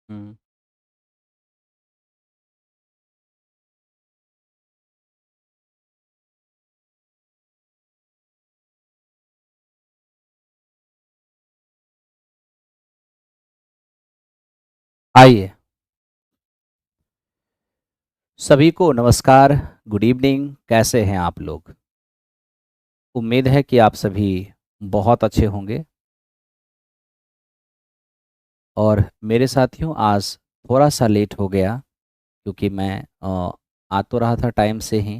हम्म। आइए, सभी को नमस्कार। Good evening. कैसे हैं आप लोग? उम्मीद है कि आप सभी बहुत अच्छे होंगे। और मेरे साथियों, आज थोड़ा सा लेट हो गया क्योंकि मैं आ तो रहा था टाइम से ही,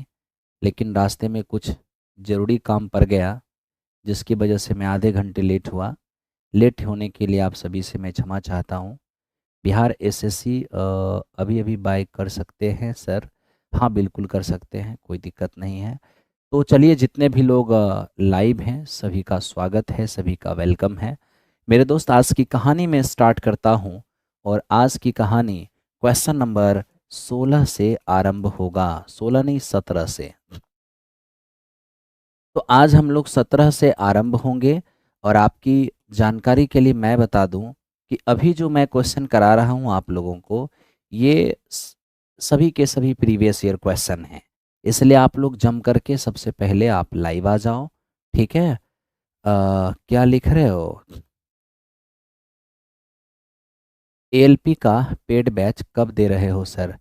लेकिन रास्ते में कुछ ज़रूरी काम पड़ गया, जिसकी वजह से मैं आधे घंटे लेट हुआ। लेट होने के लिए आप सभी से मैं क्षमा चाहता हूँ। बिहार एसएससी अभी अभी बाय कर सकते हैं सर? हाँ, बिल्कुल कर सकते हैं, कोई दिक्कत नहीं है। तो चलिए, जितने भी लोग लाइव हैं सभी का स्वागत है, सभी का वेलकम है। मेरे दोस्त, आज की कहानी में स्टार्ट करता हूँ। और आज की कहानी क्वेश्चन नंबर 16 से आरंभ होगा। 16 नहीं, 17 से। तो आज हम लोग 17 से आरंभ होंगे। और आपकी जानकारी के लिए मैं बता दूं कि अभी जो मैं क्वेश्चन करा रहा हूं आप लोगों को, ये सभी के सभी प्रीवियस ईयर क्वेश्चन हैं। इसलिए आप लोग जम करके सबसे पहले आप लाइव आ जाओ। ठीक है? क्या लिख रहे हो? एएलपी का पेड बैच कब दे रहे हो सर?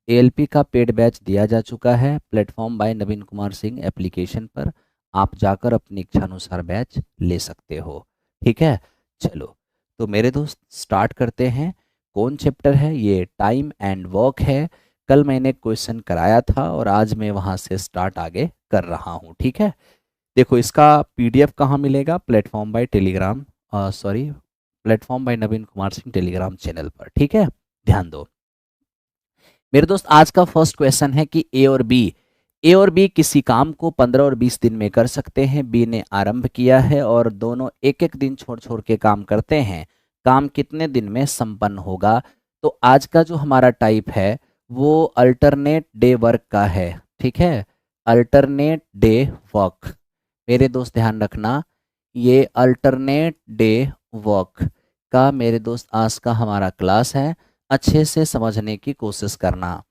एएलपी का पेड बैच दिया जा चुका है platform by Naveen Kumar Singh application पर। आप जाकर अपनी इच्छानुसार बैच ले सकते हो। ठीक है? चलो, तो मेरे दोस्त स्टार्ट करते हैं। कौन चैप्टर है ये? टाइम एंड वर्क है। कल मैंने क्वेश्चन कराया था और आज मैं वहाँ से स्टार्ट आगे कर रहा हूँ। ठीक है? देखो, इसका पीडीएफ कहाँ मिलेगा? Platform bye Telegram, sorry, platform by Naveen Kumar Singh Telegram channel पर। ठीक है? ध्यान दो मेरे दोस्त। आज का फर्स्ट क्वेश्चन है कि ए और बी किसी काम को 15 और 20 दिन में कर सकते हैं। बी ने आरंभ किया है और दोनों एक एक दिन छोड़ छोड़ के काम करते हैं। काम कितने दिन में संपन्न होगा? तो आज का जो हमारा टाइप है वो अल्टरनेट डे वर्क का है। ठीक है? Alternate day work. मेरे दोस्त ध्यान रखना, ये अल्टरनेट डे वर्क का मेरे दोस्त आज का हमारा क्लास है। अच्छे से समझने की कोशिश करना।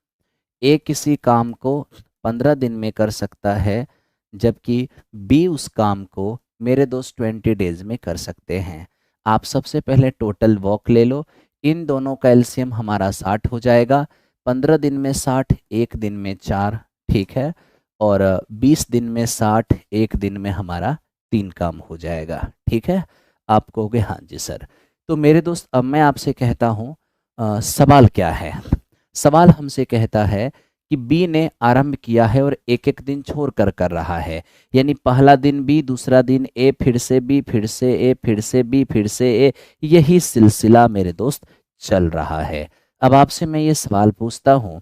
ए किसी काम को 15 दिन में कर सकता है, जबकि बी उस काम को मेरे दोस्त 20 डेज में कर सकते हैं। आप सबसे पहले टोटल वर्क ले लो। इन दोनों का एलसीएम हमारा 60 हो जाएगा। 15 दिन में 60, एक दिन में 4। ठीक है? और 20 दिन में 60, एक दिन में हमारा 3 काम हो जाएगा। ठीक है? आप कहोगे हाँ जी सर। तो मेरे दोस्त, अब मैं आपसे कहता हूँ, सवाल क्या है? सवाल हमसे कहता है कि बी ने आरंभ किया है और एक एक दिन छोड़ कर कर रहा है। यानी पहला दिन बी, दूसरा दिन ए, फिर से बी, फिर से ए, फिर से बी, फिर से ए, यही सिलसिला मेरे दोस्त चल रहा है। अब आपसे मैं ये सवाल पूछता हूँ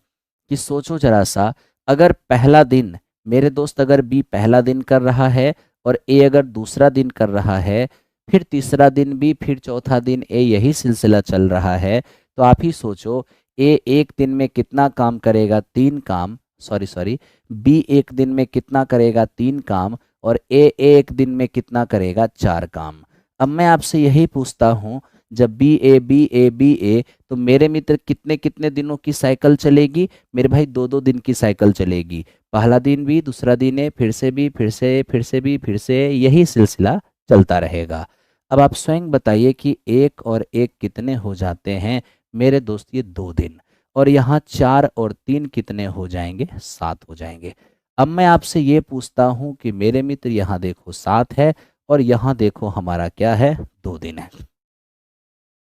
कि सोचो जरा सा, अगर पहला दिन मेरे दोस्त, अगर बी पहला दिन कर रहा है और ए अगर दूसरा दिन कर रहा है, फिर तीसरा दिन बी, फिर चौथा दिन ए, यही सिलसिला चल रहा है, तो आप ही सोचो, ए एक दिन में कितना काम करेगा? 3 काम। सॉरी सॉरी, बी एक दिन में कितना करेगा? 3 काम। और ए एक दिन में कितना करेगा? 4 काम। अब मैं आपसे यही पूछता हूँ, जब बी ए, तो मेरे मित्र कितने कितने दिनों की साइकिल चलेगी? मेरे भाई 2-2 दिन की साइकिल चलेगी। पहला दिन बी, दूसरा दिन ए, फिर से बी, फिर से ए, फिर से बी, फिर से ए, यही सिलसिला चलता रहेगा। अब आप स्वयं बताइए कि एक और एक कितने हो जाते हैं? मेरे दोस्त, ये 2 दिन। और यहाँ 4 और 3 कितने हो जाएंगे? 7 हो जाएंगे। अब मैं आपसे ये पूछता हूँ कि मेरे मित्र, यहाँ देखो 7 है और यहाँ देखो हमारा क्या है? 2 दिन है।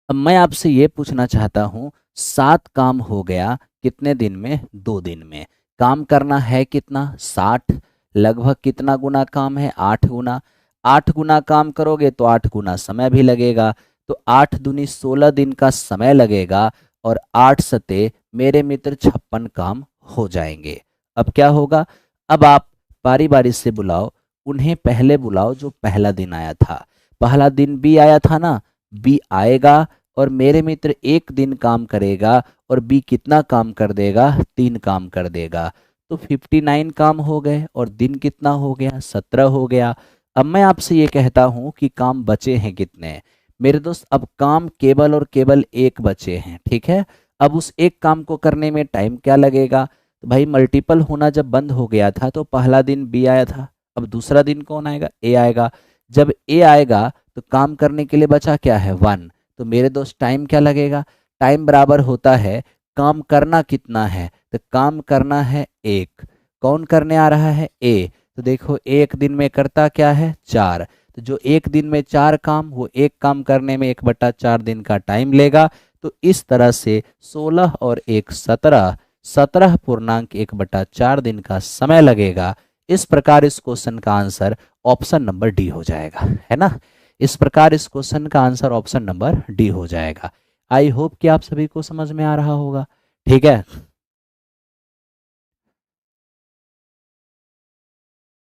अब मैं आपसे ये पूछना चाहता हूँ, 7 काम हो गया कितने दिन में? 2 दिन में। काम करना है कितना? 60। लगभग कितना गुना काम है? 8 गुना। 8 गुना काम करोगे तो 8 गुना समय भी लगेगा। तो 8 दूनी 16 दिन का समय लगेगा। और 8 सते मेरे मित्र 56 काम हो जाएंगे। अब क्या होगा? अब आप बारी बारी से बुलाओ। उन्हें पहले बुलाओ जो पहला दिन आया था। पहला दिन बी आया था ना? बी आएगा और मेरे मित्र एक दिन काम करेगा और बी कितना काम कर देगा? 3 काम कर देगा। तो 59 काम हो गए और दिन कितना हो गया? 17 हो गया। अब मैं आपसे ये कहता हूँ कि काम बचे हैं कितने? मेरे दोस्त अब काम केवल और केवल एक बचे हैं, ठीक है। अब उस एक काम को करने में टाइम क्या लगेगा? तो भाई मल्टीपल होना जब बंद हो गया था तो पहला दिन बी आया था, अब दूसरा दिन कौन आएगा? ए आएगा। जब ए आएगा तो काम करने के लिए बचा क्या है? वन। तो मेरे दोस्त टाइम क्या लगेगा? टाइम बराबर होता है काम करना कितना है, तो काम करना है एक। कौन करने आ रहा है? ए। तो देखो एक दिन में करता क्या है? चार। तो जो एक दिन में चार काम, वो एक काम करने में 1/4 दिन का टाइम लेगा। तो इस तरह से 16 और एक 17, 17.1/4 दिन का समय लगेगा। इस प्रकार इस क्वेश्चन का आंसर ऑप्शन नंबर डी हो जाएगा, है ना। इस प्रकार इस क्वेश्चन का आंसर ऑप्शन नंबर डी हो जाएगा। आई होप कि आप सभी को समझ में आ रहा होगा, ठीक है।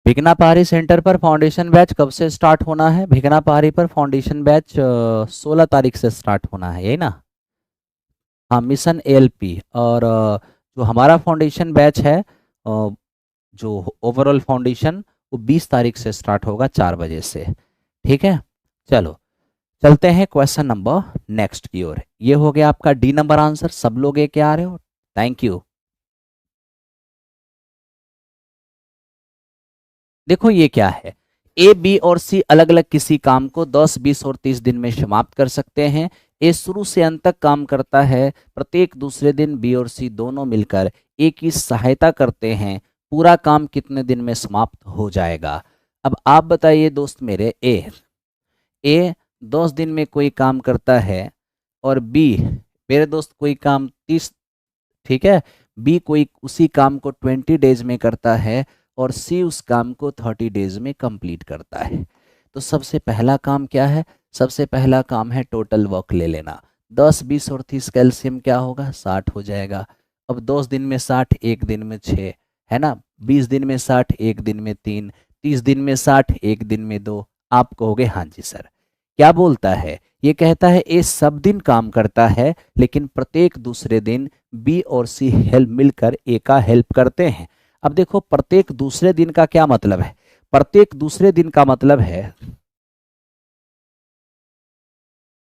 भिकना पहाड़ी सेंटर पर फाउंडेशन बैच कब से स्टार्ट होना है? भिकना पहाड़ी पर फाउंडेशन बैच 16 तारीख से स्टार्ट होना है, यही ना। हाँ, मिशन एएलपी। और जो हमारा फाउंडेशन बैच है, जो ओवरऑल फाउंडेशन, वो 20 तारीख से स्टार्ट होगा 4 बजे से, ठीक है। चलो चलते हैं क्वेश्चन नंबर नेक्स्ट की ओर। ये हो गया आपका डी नंबर आंसर। सब लोग ये क्या आ रहे हो? Thank you. देखो ये क्या है, ए बी और सी अलग अलग किसी काम को 10 20 और 30 दिन में समाप्त कर सकते हैं। ए शुरू से अंत तक काम करता है, प्रत्येक दूसरे दिन बी और सी दोनों मिलकर ए की सहायता करते हैं। पूरा काम कितने दिन में समाप्त हो जाएगा? अब आप बताइए दोस्त मेरे। ए 10 दिन में कोई काम करता है, और बी मेरे दोस्त कोई काम 30, ठीक है। बी कोई उसी काम को 20 डेज में करता है, और सी उस काम को 30 डेज में कंप्लीट करता है। तो सबसे पहला काम क्या है? सबसे पहला काम है टोटल वर्क ले लेना। 10 20 और 30 कैल्शियम क्या होगा? 60 हो जाएगा। अब 10 दिन में 60, एक दिन में 6, है ना। 20 दिन में 60, एक दिन में 3, 30 दिन में 60, एक दिन में 2। आप कहोगे हाँ जी सर। क्या बोलता है? ये कहता है ए सब दिन काम करता है, लेकिन प्रत्येक दूसरे दिन बी और सी हेल्प मिलकर ए का हेल्प करते हैं। अब देखो प्रत्येक दूसरे दिन का क्या मतलब है? प्रत्येक दूसरे दिन का मतलब है,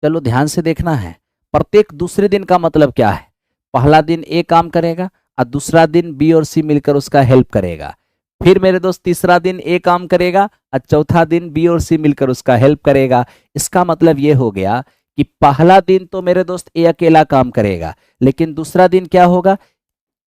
चलो ध्यान से देखना है। प्रत्येक दूसरे दिन का मतलब क्या है? पहला दिन ए काम करेगा, और दूसरा दिन बी और सी मिलकर उसका हेल्प करेगा। फिर मेरे दोस्त तीसरा दिन ए काम करेगा, और चौथा दिन बी और सी मिलकर उसका हेल्प करेगा। इसका मतलब ये हो गया कि पहला दिन तो मेरे दोस्त ए अकेला काम करेगा, लेकिन दूसरा दिन क्या होगा?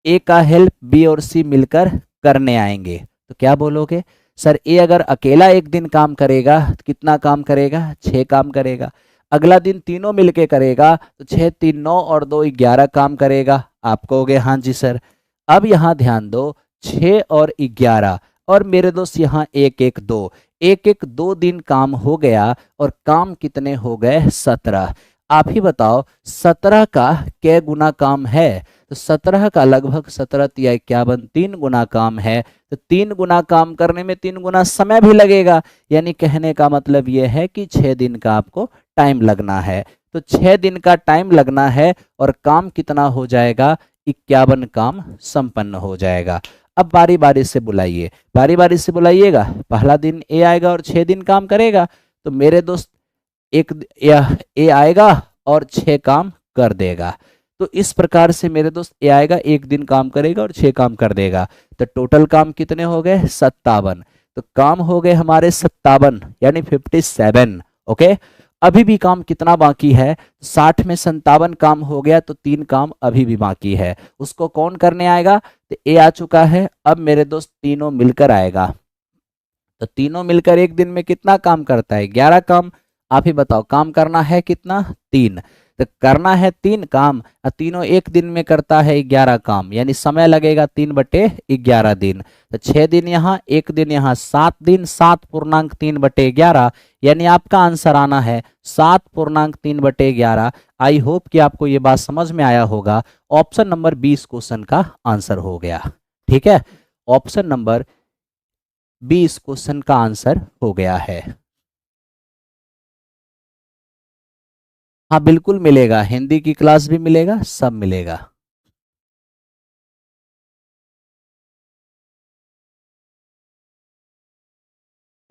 ए का हेल्प बी और सी मिलकर करने आएंगे। तो क्या बोलोगे? सर ए अगर अकेला एक दिन काम करेगा तो कितना काम करेगा? 6 काम करेगा। अगला दिन तीनों मिलके करेगा तो 6 3 9 और 2 11 काम करेगा। आप कहोगे हाँ जी सर। अब यहाँ ध्यान दो, 6 और 11, और मेरे दोस्त यहाँ 1 1 2, 1 1 2 दिन काम हो गया, और काम कितने हो गए? 17। आप ही बताओ 17 का कै गुना काम है? तो 17 का लगभग 17 या 51, 3 गुना काम है। तो 3 गुना काम करने में 3 गुना समय भी लगेगा। यानी कहने का मतलब यह है कि 6 दिन का आपको टाइम लगना है। तो 6 दिन का टाइम लगना है, और काम कितना हो जाएगा? 51 काम संपन्न हो जाएगा। अब बारी बारी से बुलाइए, बारी बारी से बुलाइएगा। पहला दिन ए आएगा और 6 दिन काम करेगा। तो मेरे दोस्त एक ए आएगा और 6 काम कर देगा। तो इस प्रकार से मेरे दोस्त ए आएगा, एक दिन काम करेगा और 6 काम कर देगा। तो टोटल काम कितने हो गए? 57। तो काम हो गए हमारे 57, यानी 57। ओके। अभी भी काम कितना बाकी है? 60 में 57 काम हो गया, तो 3 काम अभी भी बाकी है। उसको कौन करने आएगा? तो ए आ चुका है, अब मेरे दोस्त तीनों मिलकर आएगा। तो तीनों मिलकर एक दिन में कितना काम करता है? 11 काम। आप ही बताओ, काम करना है कितना? 3। तो करना है 3 काम, और तीनों एक दिन में करता है 11 काम, यानी समय लगेगा 3/11 दिन। तो 6 दिन यहाँ, एक दिन यहाँ, 7 दिन, 7.3/11, यानी आपका आंसर आना है 7.3/11। आई होप कि आपको ये बात समझ में आया होगा। ऑप्शन नंबर 20 क्वेश्चन का आंसर हो गया, ठीक है। ऑप्शन नंबर 20 क्वेश्चन का आंसर हो गया है। हाँ बिल्कुल मिलेगा, हिंदी की क्लास भी मिलेगा, सब मिलेगा।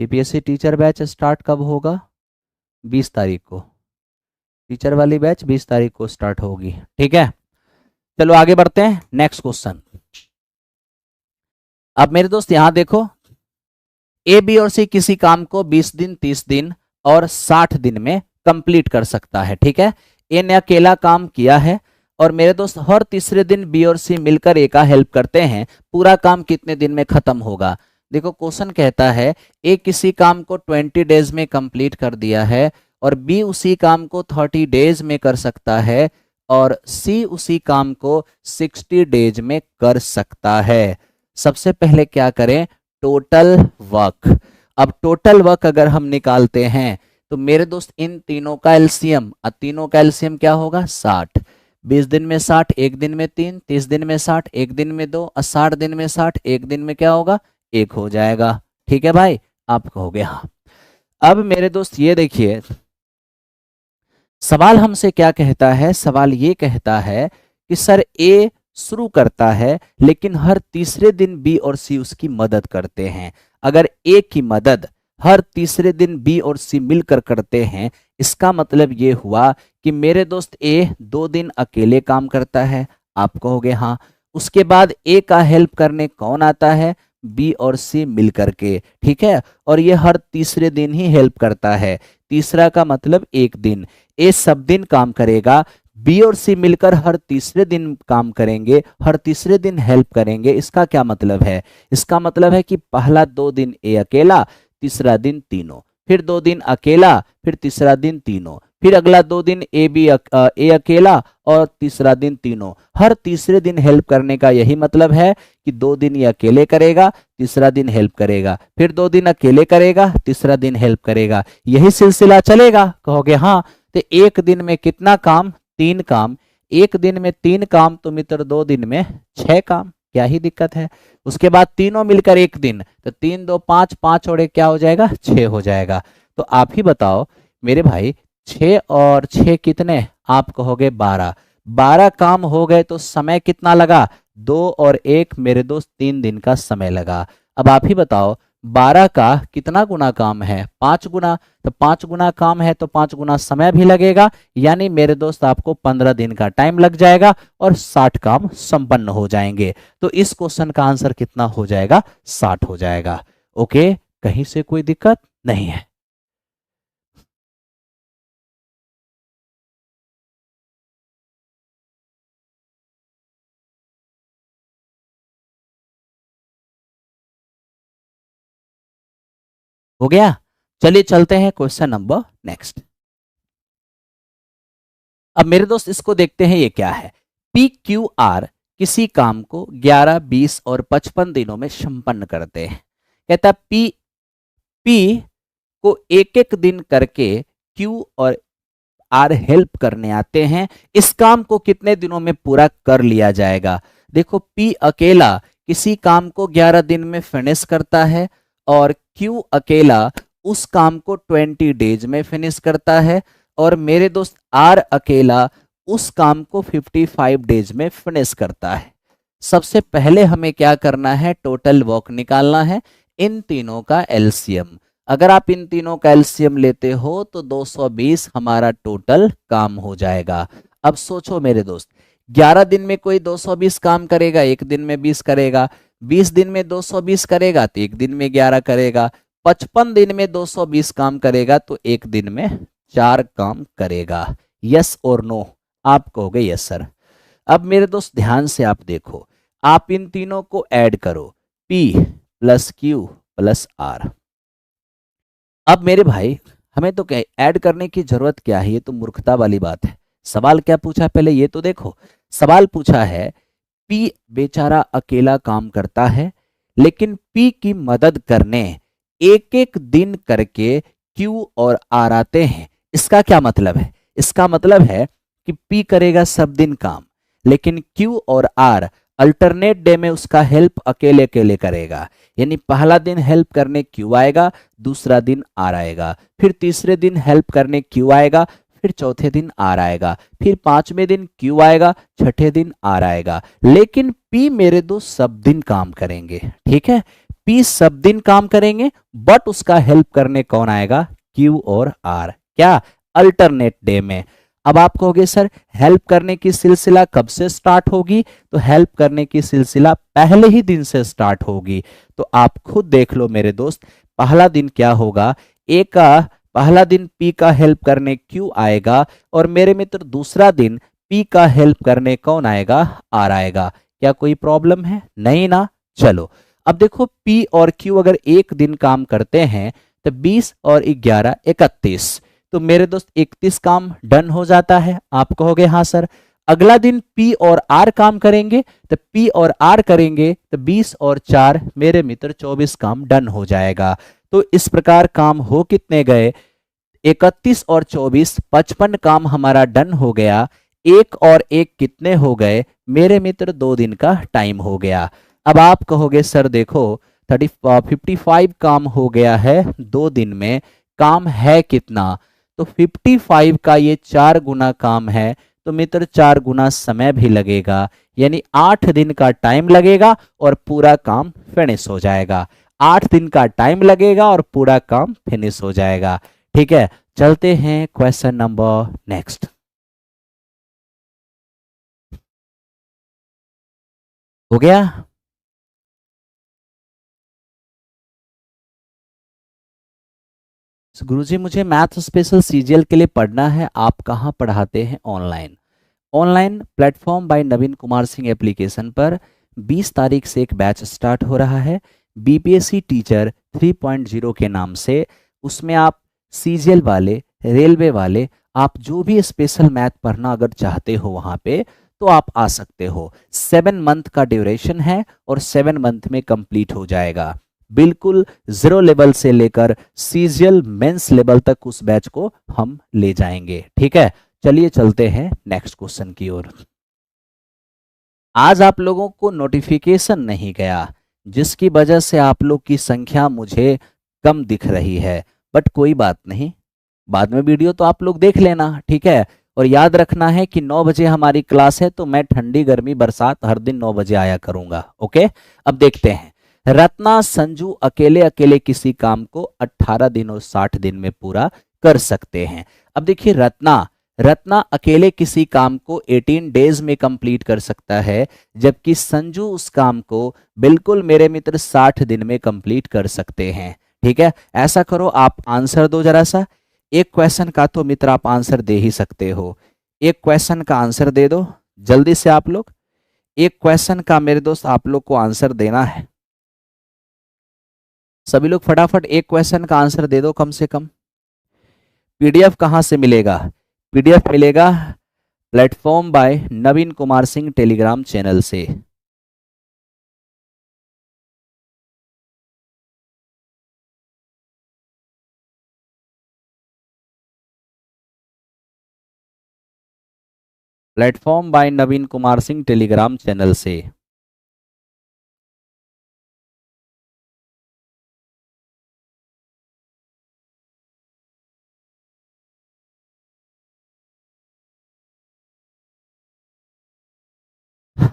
यूपीएससी टीचर बैच स्टार्ट कब होगा? 20 तारीख को। टीचर वाली बैच 20 तारीख को स्टार्ट होगी, ठीक है। चलो आगे बढ़ते हैं, नेक्स्ट क्वेश्चन। अब मेरे दोस्त यहां देखो, ए बी और सी किसी काम को 20 दिन, 30 दिन और 60 दिन में कंप्लीट कर सकता है, ठीक है। ए ने अकेला काम किया है और मेरे दोस्त हर तीसरे दिन बी और सी मिलकर ए का हेल्प करते हैं, पूरा काम कितने दिन में खत्म होगा। देखो क्वेश्चन कहता है ए किसी काम को 20 डेज में कंप्लीट कर दिया है और बी उसी काम को 30 डेज में कर सकता है और सी उसी काम को 60 डेज में कर सकता है। सबसे पहले क्या करें, टोटल वर्क। अब टोटल वर्क अगर हम निकालते हैं तो मेरे दोस्त इन तीनों का एलसीएम, तीनों का एलसीएम क्या होगा, 60। 20 दिन में 60, एक दिन में 3, 30 दिन में 60, एक दिन में 2, 60 दिन में 60, एक दिन में क्या होगा, एक हो जाएगा। ठीक है भाई, आप कहोगे हाँ। अब मेरे दोस्त ये देखिए, सवाल हमसे क्या कहता है, सवाल ये कहता है कि सर ए शुरू करता है लेकिन हर तीसरे दिन बी और सी उसकी मदद करते हैं। अगर ए की मदद हर तीसरे दिन बी और सी मिलकर करते हैं, इसका मतलब ये हुआ कि मेरे दोस्त ए 2 दिन अकेले काम करता है, आप कहोगे हाँ। उसके बाद ए का हेल्प करने कौन आता है, बी और सी मिलकर के, ठीक है। और ये हर तीसरे दिन ही हेल्प करता है, तीसरा का मतलब एक दिन। ए सब दिन काम करेगा, बी और सी मिलकर हर तीसरे दिन काम करेंगे, हर तीसरे दिन हेल्प करेंगे। इसका क्या मतलब है, इसका मतलब है कि पहला 2 दिन ए अकेला, तीसरा दिन तीनों, फिर 2 दिन अकेला, फिर तीसरा दिन तीनों, फिर अगला 2 दिन ए अकेला और तीसरा दिन तीनों। हर तीसरे दिन हेल्प करने का यही मतलब है कि 2 दिन ये अकेले करेगा, तीसरा दिन हेल्प करेगा, फिर 2 दिन अकेले करेगा, तीसरा दिन हेल्प करेगा, यही सिलसिला चलेगा, कहोगे हाँ। तो एक दिन में कितना काम, 3 काम। एक दिन में 3 काम तो मित्र 2 दिन में 6 काम, क्या ही दिक्कत है। उसके बाद तीनों मिलकर एक दिन, तो 3 2 5, 5 और 1 क्या हो जाएगा, 6 हो जाएगा। तो आप ही बताओ मेरे भाई, 6 और 6 कितने, आप कहोगे 12। 12 काम हो गए तो समय कितना लगा, 2 और 1 मेरे दोस्त 3 दिन का समय लगा। अब आप ही बताओ 12 का कितना गुना काम है, 5 गुना। तो 5 गुना काम है तो 5 गुना समय भी लगेगा, यानी मेरे दोस्त आपको 15 दिन का टाइम लग जाएगा और 60 काम संपन्न हो जाएंगे। तो इस क्वेश्चन का आंसर कितना हो जाएगा, 60 हो जाएगा। ओके, कहीं से कोई दिक्कत नहीं है। हो गया, चलिए चलते हैं क्वेश्चन नंबर नेक्स्ट। अब मेरे दोस्त इसको देखते हैं, ये क्या है। पी क्यू आर किसी काम को 11, 20 और 55 दिनों में संपन्न करते हैं। कहता पी पी को एक एक दिन करके क्यू और आर हेल्प करने आते हैं, इस काम को कितने दिनों में पूरा कर लिया जाएगा। देखो पी अकेला किसी काम को 11 दिन में फिनिश करता है और क्यू अकेला उस काम को 20 डेज में फिनिश करता है और मेरे दोस्त आर अकेला उस काम को 55 डेज में फिनिश करता है। सबसे पहले हमें क्या करना है, टोटल वर्क निकालना है, इन तीनों का एलसीएम। अगर आप इन तीनों का एलसीएम लेते हो तो 220 हमारा टोटल काम हो जाएगा। अब सोचो मेरे दोस्त, 11 दिन में कोई 220 काम करेगा, एक दिन में 20 करेगा, 20 दिन में 220 करेगा तो एक दिन में 11 करेगा, 55 दिन में 220 काम करेगा तो एक दिन में 4 काम करेगा। यस और नो, आप कहोगे यस सर। अब मेरे दोस्त ध्यान से आप देखो, आप इन तीनों को ऐड करो, P plus Q plus R। अब मेरे भाई हमें तो क्या ऐड करने की जरूरत क्या है, ये तो मूर्खता वाली बात है। सवाल क्या पूछा पहले ये तो देखो, सवाल पूछा है P बेचारा अकेला काम करता है लेकिन P की मदद करने एक एक दिन करके Q और R आते हैं। इसका क्या मतलब है, इसका मतलब है कि P करेगा सब दिन काम लेकिन Q और R अल्टरनेट डे में उसका हेल्प अकेले अकेले करेगा। यानी पहला दिन हेल्प करने Q आएगा, दूसरा दिन R आएगा, फिर तीसरे दिन हेल्प करने Q आएगा, फिर चौथे दिन R आएगा, फिर 5वें दिन Q आएगा, छठे दिन R आएगा। लेकिन P मेरे दोस्त सब दिन काम करेंगे, ठीक है। P सब दिन काम करेंगे बट उसका हेल्प करने कौन आएगा, Q और R, क्या अल्टरनेट डे में। अब आप कहोगे सर हेल्प करने की सिलसिला कब से स्टार्ट होगी, तो हेल्प करने की सिलसिला पहले ही दिन से स्टार्ट होगी। तो आप खुद देख लो मेरे दोस्त, पहला दिन क्या होगा, ए का पहला दिन पी का हेल्प करने क्यू आएगा, और मेरे मित्र दूसरा दिन पी का हेल्प करने कौन आएगा, आर आएगा। क्या कोई प्रॉब्लम है, नहीं ना। चलो अब देखो पी और क्यू अगर एक दिन काम करते हैं तो 20 और 11 31, तो मेरे दोस्त 31 काम डन हो जाता है। आप कहोगे हाँ सर। अगला दिन पी और आर काम करेंगे, तो पी और आर करेंगे तो 20 और 4 मेरे मित्र 24 काम डन हो जाएगा। तो इस प्रकार काम हो कितने गए, 31 और 24 55 काम हमारा डन हो गया। एक और एक कितने हो गए मेरे मित्र, 2 दिन का टाइम हो गया। अब आप कहोगे सर देखो 55 काम हो गया है 2 दिन में, काम है कितना, तो 55 का ये 4 गुना काम है, तो मित्र 4 गुना समय भी लगेगा, यानी 8 दिन का टाइम लगेगा और पूरा काम फिनिश हो जाएगा। 8 दिन का टाइम लगेगा और पूरा काम फिनिश हो जाएगा। ठीक है, चलते हैं क्वेश्चन नंबर नेक्स्ट। हो गया। गुरुजी मुझे मैथ स्पेशल सीजीएल के लिए पढ़ना है, आप कहाँ पढ़ाते हैं, online. Online platform by Naveen Kumar Singh application पर 20 तारीख से एक बैच स्टार्ट हो रहा है, बीपीएससी टीचर 3.0 के नाम से। उसमें आप सीजीएल वाले, रेलवे वाले, आप जो भी स्पेशल मैथ पढ़ना अगर चाहते हो वहाँ पे, तो आप आ सकते हो। 7 मंथ का ड्यूरेशन है और 7 मंथ में कंप्लीट हो जाएगा। बिल्कुल जीरो लेवल से लेकर सीजीएल मेंस लेवल तक उस बैच को हम ले जाएंगे। ठीक है, चलिए चलते हैं नेक्स्ट क्वेश्चन की ओर। आज आप लोगों को नोटिफिकेशन नहीं गया, जिसकी वजह से आप लोग की संख्या मुझे कम दिख रही है, बट कोई बात नहीं, बाद में वीडियो तो आप लोग देख लेना। ठीक है, और याद रखना है कि 9 बजे हमारी क्लास है, तो मैं ठंडी गर्मी बरसात हर दिन 9 बजे आया करूंगा। ओके, अब देखते हैं। रत्ना संजू अकेले अकेले किसी काम को 18 दिन और 60 दिन में पूरा कर सकते हैं। अब देखिए रत्ना रत्ना अकेले किसी काम को 18 डेज में कंप्लीट कर सकता है, जबकि संजू उस काम को बिल्कुल मेरे मित्र 60 दिन में कंप्लीट कर सकते हैं। ठीक है, ऐसा करो आप आंसर दो जरा सा। एक क्वेश्चन का तो मित्र आप आंसर दे ही सकते हो, एक क्वेश्चन का आंसर दे दो जल्दी से आप लोग। एक क्वेश्चन का मेरे दोस्त आप लोग को आंसर देना है, सभी लोग फटाफट एक क्वेश्चन का आंसर दे दो कम से कम। पीडीएफ कहाँ से मिलेगा, पीडीएफ मिलेगा platform by Naveen Kumar Singh Telegram channel से। Platform by Naveen Kumar Singh Telegram channel से।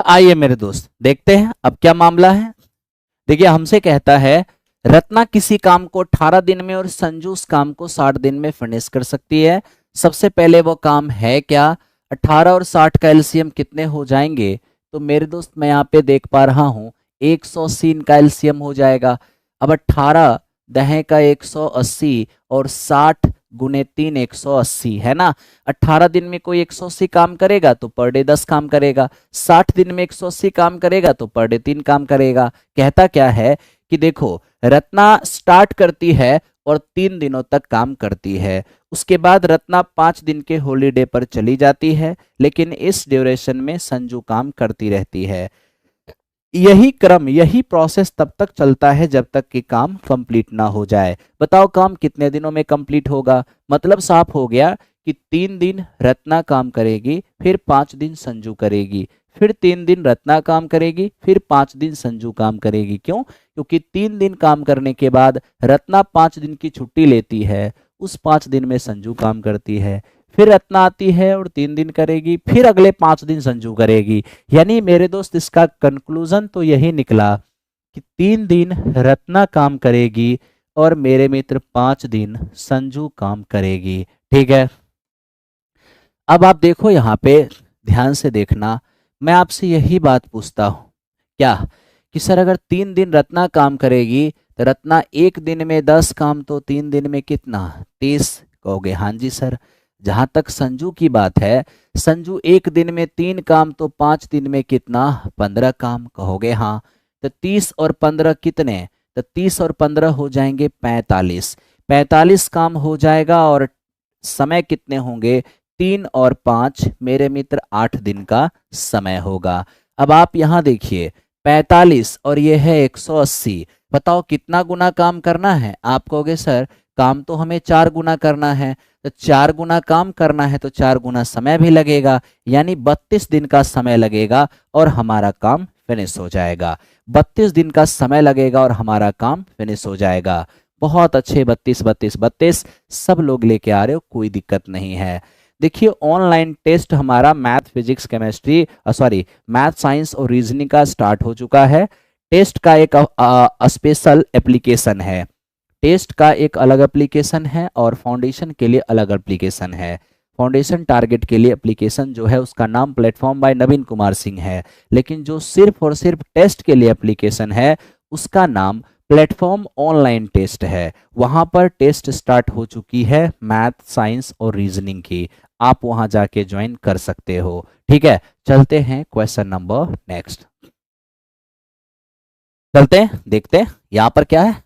आइए मेरे दोस्त देखते हैं अब क्या मामला है। देखिए हमसे कहता है रत्ना किसी काम को 18 दिन में और संजू उस काम को 60 दिन में फिनिश कर सकती है। सबसे पहले वो काम है क्या, 18 और 60 का एलसीएम कितने हो जाएंगे, तो मेरे दोस्त मैं यहाँ पे देख पा रहा हूँ 180 इनका एलसीएम हो जाएगा। अब 18 दहे का 180 और 60 गुने 3 180 है ना। 18 दिन में कोई 180 काम करेगा तो पर डे 10 काम करेगा, 60 दिन में 180 काम करेगा तो पर डे 3 काम करेगा। कहता क्या है कि देखो रत्ना स्टार्ट करती है और 3 दिनों तक काम करती है, उसके बाद रत्ना 5 दिन के हॉलीडे पर चली जाती है, लेकिन इस ड्यूरेशन में संजू काम करती रहती है। यही क्रम, यही प्रोसेस तब तक चलता है जब तक कि काम कंप्लीट ना हो जाए। बताओ काम कितने दिनों में कंप्लीट होगा, मतलब साफ हो गया कि 3 दिन रत्ना काम करेगी, फिर 5 दिन संजू करेगी, फिर 3 दिन रत्ना काम करेगी, फिर 5 दिन संजू काम करेगी। क्यों, क्योंकि 3 दिन काम करने के बाद रत्ना 5 दिन की छुट्टी लेती है, उस 5 दिन में संजू काम करती है, फिर रत्ना आती है और 3 दिन करेगी, फिर अगले 5 दिन संजू करेगी। यानी मेरे दोस्त इसका कंक्लूजन तो यही निकला कि 3 दिन रत्ना काम करेगी और मेरे मित्र 5 दिन संजू काम करेगी। ठीक है, अब आप देखो यहाँ पे, ध्यान से देखना, मैं आपसे यही बात पूछता हूँ क्या, कि सर अगर 3 दिन रत्ना काम करेगी तो रत्ना एक दिन में 10 काम, तो 3 दिन में कितना, 30। कहोगे हाँ जी सर। जहां तक संजू की बात है, संजू एक दिन में 3 काम, तो 5 दिन में कितना, 15 काम। कहोगे हाँ। तो 30 और 15 कितने, तो 30 और 15 हो जाएंगे 45। 45 काम हो जाएगा, और समय कितने होंगे, 3 और 5 मेरे मित्र 8 दिन का समय होगा। अब आप यहाँ देखिए, 45 और ये है 180, बताओ कितना गुना काम करना है। आप कहोगे सर काम तो हमें 4 गुना करना है, तो 4 गुना काम करना है तो 4 गुना समय भी लगेगा, यानी 32 दिन का समय लगेगा और हमारा काम फिनिश हो जाएगा। 32 दिन का समय लगेगा और हमारा काम फिनिश हो जाएगा। बहुत अच्छे, 32 32 32 सब लोग लेके आ रहे हो, कोई दिक्कत नहीं है। देखिए ऑनलाइन टेस्ट हमारा math physics chemistry sorry math science और रीजनिंग का स्टार्ट हो चुका है। टेस्ट का एक स्पेशल एप्लीकेशन है, टेस्ट का एक अलग एप्लीकेशन है और फाउंडेशन के लिए अलग एप्लीकेशन है। फाउंडेशन टारगेट के लिए एप्लीकेशन जो है उसका नाम प्लेटफॉर्म बाय नवीन कुमार सिंह है, लेकिन जो सिर्फ और सिर्फ टेस्ट के लिए एप्लीकेशन है उसका नाम प्लेटफॉर्म ऑनलाइन टेस्ट है। वहां पर टेस्ट स्टार्ट हो चुकी है मैथ साइंस और रीजनिंग की, आप वहां जाके ज्वाइन कर सकते हो। ठीक है, चलते हैं क्वेश्चन नंबर नेक्स्ट, चलते हैं देखते हैं यहां पर क्या है।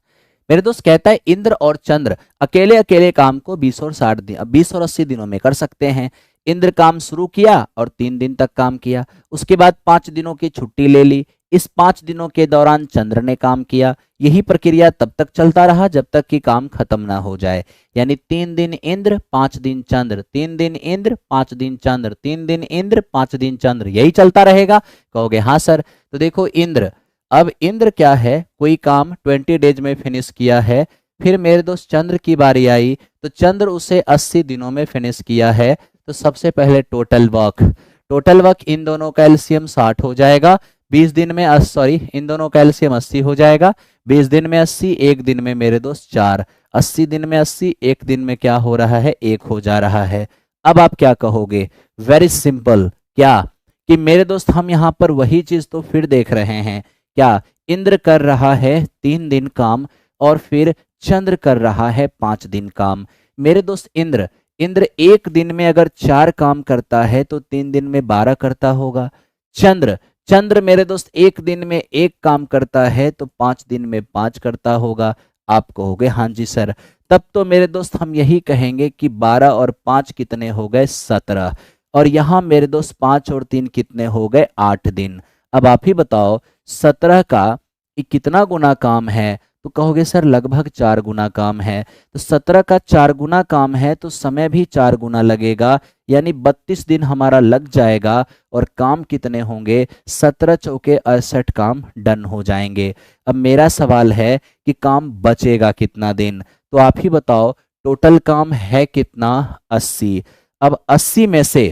मेरे दोस्त कहता है इंद्र और चंद्र अकेले अकेले काम को 20 और 80 दिनों में कर सकते हैं। इंद्र काम शुरू किया और 3 दिन तक काम किया, उसके बाद 5 दिनों की छुट्टी ले ली। इस 5 दिनों के दौरान चंद्र ने काम किया। यही प्रक्रिया तब तक चलता रहा जब तक कि काम खत्म ना हो जाए, यानी 3 दिन इंद्र 5 दिन चंद्र, 3 दिन इंद्र 5 दिन चंद्र, 3 दिन इंद्र 5 दिन चंद्र, यही चलता रहेगा। कहोगे हाँ सर। तो देखो इंद्र, अब इंद्र क्या है, कोई काम 20 डेज में फिनिश किया है। फिर मेरे दोस्त चंद्र की बारी आई तो चंद्र उसे 80 दिनों में फिनिश किया है। तो सबसे पहले टोटल वर्क इन दोनों का एलसीएम 60 हो जाएगा। 20 दिन में इन दोनों का एलसीएम 80 हो जाएगा। 20 दिन में 80, एक दिन में मेरे दोस्त 4, 80 दिन में 80, एक दिन में क्या हो रहा है, 1 हो जा रहा है। अब आप क्या कहोगे, वेरी सिंपल, क्या कि मेरे दोस्त हम यहाँ पर वही चीज तो फिर देख रहे हैं, क्या इंद्र कर रहा है 3 दिन काम और फिर चंद्र कर रहा है 5 दिन काम। मेरे दोस्त इंद्र इंद्र एक दिन में अगर 4 काम करता है तो 3 दिन में 12 करता होगा। चंद्र चंद्र मेरे दोस्त एक दिन में 1 काम करता है तो 5 दिन में 5 करता होगा। आप कहोगे हाँ जी सर। तब तो मेरे दोस्त हम यही कहेंगे कि 12 और 5 कितने हो गए, 17। और यहां मेरे दोस्त 5 और 3 कितने हो गए, 8 दिन। अब आप ही बताओ 17 का कितना गुना काम है, तो कहोगे सर लगभग 4 गुना काम है। तो 17 का 4 गुना काम है तो समय भी 4 गुना लगेगा, यानी 32 दिन हमारा लग जाएगा। और काम कितने होंगे, 17 चौके 68 काम डन हो जाएंगे। अब मेरा सवाल है कि काम बचेगा कितना दिन, तो आप ही बताओ टोटल काम है कितना, 80। अब 80 में से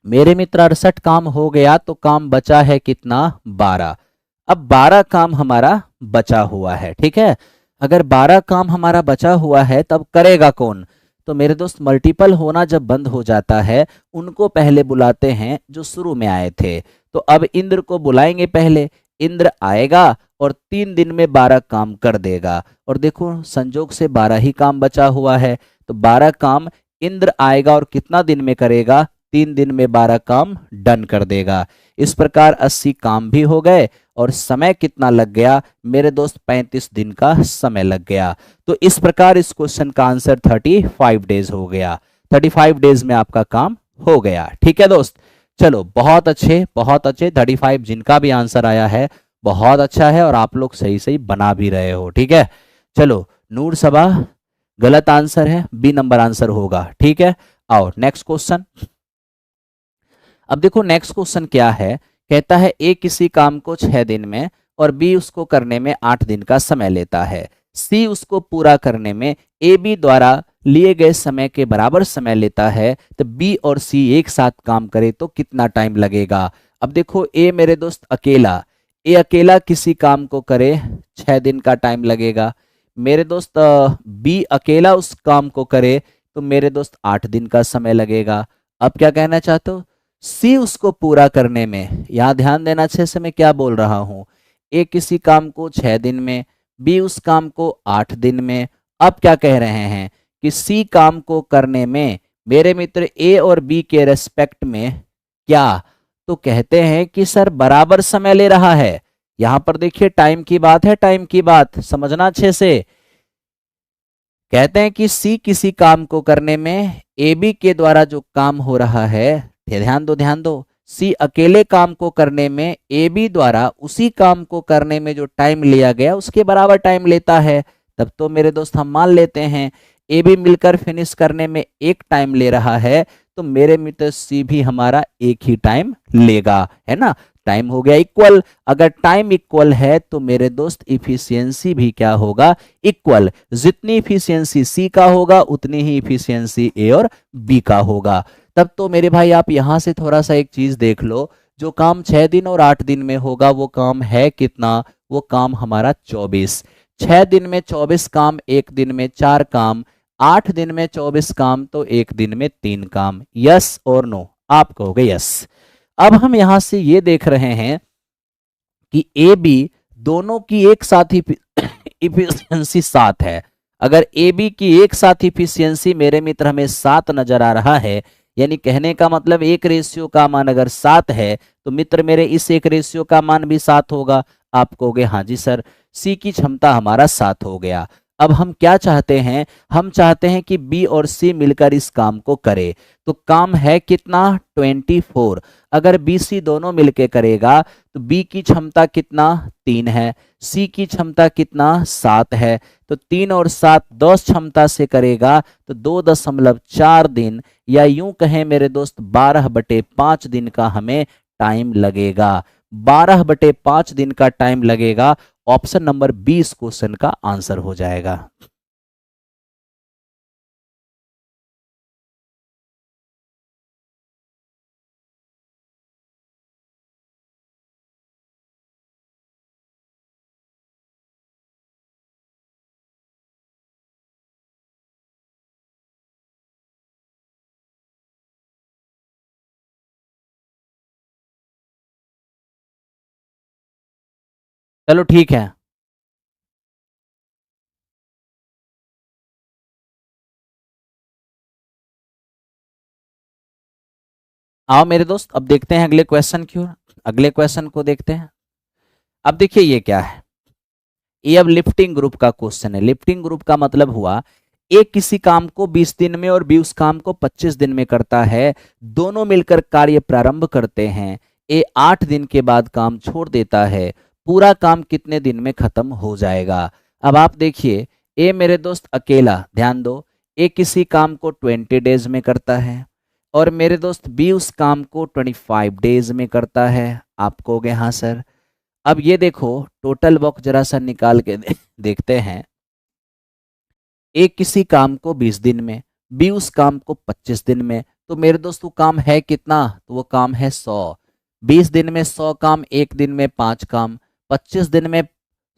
मेरे मित्र 68 काम हो गया तो काम बचा है कितना, 12। अब 12 काम हमारा बचा हुआ है, ठीक है। अगर 12 काम हमारा बचा हुआ है तब करेगा कौन, तो मेरे दोस्त मल्टीपल होना जब बंद हो जाता है उनको पहले बुलाते हैं जो शुरू में आए थे। तो अब इंद्र को बुलाएंगे पहले, इंद्र आएगा और 3 दिन में 12 काम कर देगा। और देखो संजोग से 12 ही काम बचा हुआ है, तो 12 काम इंद्र आएगा और कितना दिन में करेगा, 3 दिन में 12 काम डन कर देगा। इस प्रकार 80 काम भी हो गए और समय कितना लग गया मेरे दोस्त, 35 दिन का समय लग गया। तो इस प्रकार इस क्वेश्चन का आंसर 35 डेज हो गया। 35 डेज में आपका काम हो गया, ठीक है दोस्त। चलो बहुत अच्छे बहुत अच्छे, 35 जिनका भी आंसर आया है बहुत अच्छा है और आप लोग सही सही बना भी रहे हो, ठीक है। चलो नूर सबा गलत आंसर है, बी नंबर आंसर होगा, ठीक है। आओ नेक्स्ट क्वेश्चन। अब देखो नेक्स्ट क्वेश्चन क्या है, कहता है ए किसी काम को 6 दिन में और बी उसको करने में 8 दिन का समय लेता है। सी उसको पूरा करने में ए बी द्वारा लिए गए समय के बराबर समय लेता है, तो बी और सी एक साथ काम करे तो कितना टाइम लगेगा। अब देखो ए मेरे दोस्त अकेला, ए अकेला किसी काम को करे 6 दिन का टाइम लगेगा। मेरे दोस्त बी अकेला उस काम को करे तो मेरे दोस्त 8 दिन का समय लगेगा। अब क्या कहना चाहते हो, सी उसको पूरा करने में, यहां ध्यान देना अच्छे से मैं क्या बोल रहा हूं, ए किसी काम को 6 दिन में, बी उस काम को 8 दिन में। अब क्या कह रहे हैं कि सी काम को करने में मेरे मित्र ए और बी के रेस्पेक्ट में क्या, तो कहते हैं कि सर बराबर समय ले रहा है। यहां पर देखिए टाइम की बात है, टाइम की बात समझना अच्छे से। कहते हैं कि सी किसी काम को करने में ए बी के द्वारा जो काम हो रहा है, ध्यान दो ध्यान दो, सी अकेले काम को करने में ए बी द्वारा उसी काम को करने में जो टाइम लिया गया उसके बराबर टाइम लेता है। तब तो मेरे दोस्त हम मान लेते हैं ए बी मिलकर फिनिश करने में एक टाइम ले रहा है, तो मेरे मित्र सी भी हमारा एक ही टाइम लेगा, है ना। टाइम हो गया इक्वल, अगर टाइम इक्वल है तो मेरे दोस्त इफिशियंसी भी क्या होगा, इक्वल। जितनी इफिशियंसी सी का होगा उतनी ही इफिशियंसी ए और बी का होगा। तब तो मेरे भाई आप यहां से थोड़ा सा एक चीज देख लो, जो काम 6 दिन और 8 दिन में होगा वो काम है कितना, वो काम हमारा 24। 6 दिन में 24 काम, एक दिन में 4 काम, 8 दिन में 24 काम, तो एक दिन में 3 काम। यस और नो, आप कहोगे यस। अब हम यहां से ये देख रहे हैं कि ए बी दोनों की एक साथ ही इफिशियंसी 7 है। अगर ए बी की एक साथ इफिशियंसी मेरे मित्र हमें 7 नजर आ रहा है, यानी कहने का मतलब एक रेशियो का मान अगर 7 है तो मित्र मेरे इस एक रेशियो का मान भी 7 होगा। आप कहोगे हाँ जी सर, सी की क्षमता हमारा 7 हो गया। अब हम क्या चाहते हैं, हम चाहते हैं कि बी और सी मिलकर इस काम को करे, तो काम है कितना 24। अगर बी सी दोनों मिलकर करेगा तो बी की क्षमता कितना 3 है, सी की क्षमता कितना 7 है, तो 3 और 7 10 क्षमता से करेगा तो 2.4 दिन, या यूं कहें मेरे दोस्त 12/5 दिन का हमें टाइम लगेगा। 12/5 दिन का टाइम लगेगा। ऑप्शन नंबर 20 क्वेश्चन का आंसर हो जाएगा। चलो ठीक है, आओ मेरे दोस्त अब देखते हैं अगले क्वेश्चन की ओर। अगले क्वेश्चन को देखते हैं। अब देखिए ये क्या है, ये अब लिफ्टिंग ग्रुप का क्वेश्चन है। लिफ्टिंग ग्रुप का मतलब हुआ ए किसी काम को 20 दिन में और बी उस काम को 25 दिन में करता है। दोनों मिलकर कार्य प्रारंभ करते हैं। ए 8 दिन के बाद काम छोड़ देता है। पूरा काम कितने दिन में खत्म हो जाएगा। अब आप देखिए, ए मेरे दोस्त अकेला, ध्यान दो, ए किसी काम को 20 डेज में करता है और मेरे दोस्त बी उस काम को 25 डेज में करता है। आप कहोगे हाँ सर। अब ये देखो टोटल वर्क जरा सा निकाल के देखते हैं। ए किसी काम को 20 दिन में, बी उस काम को 25 दिन में, तो मेरे दोस्त वो काम है कितना, तो वो काम है 100। 20 दिन में 100 काम, एक दिन में 5 काम, 25 दिन में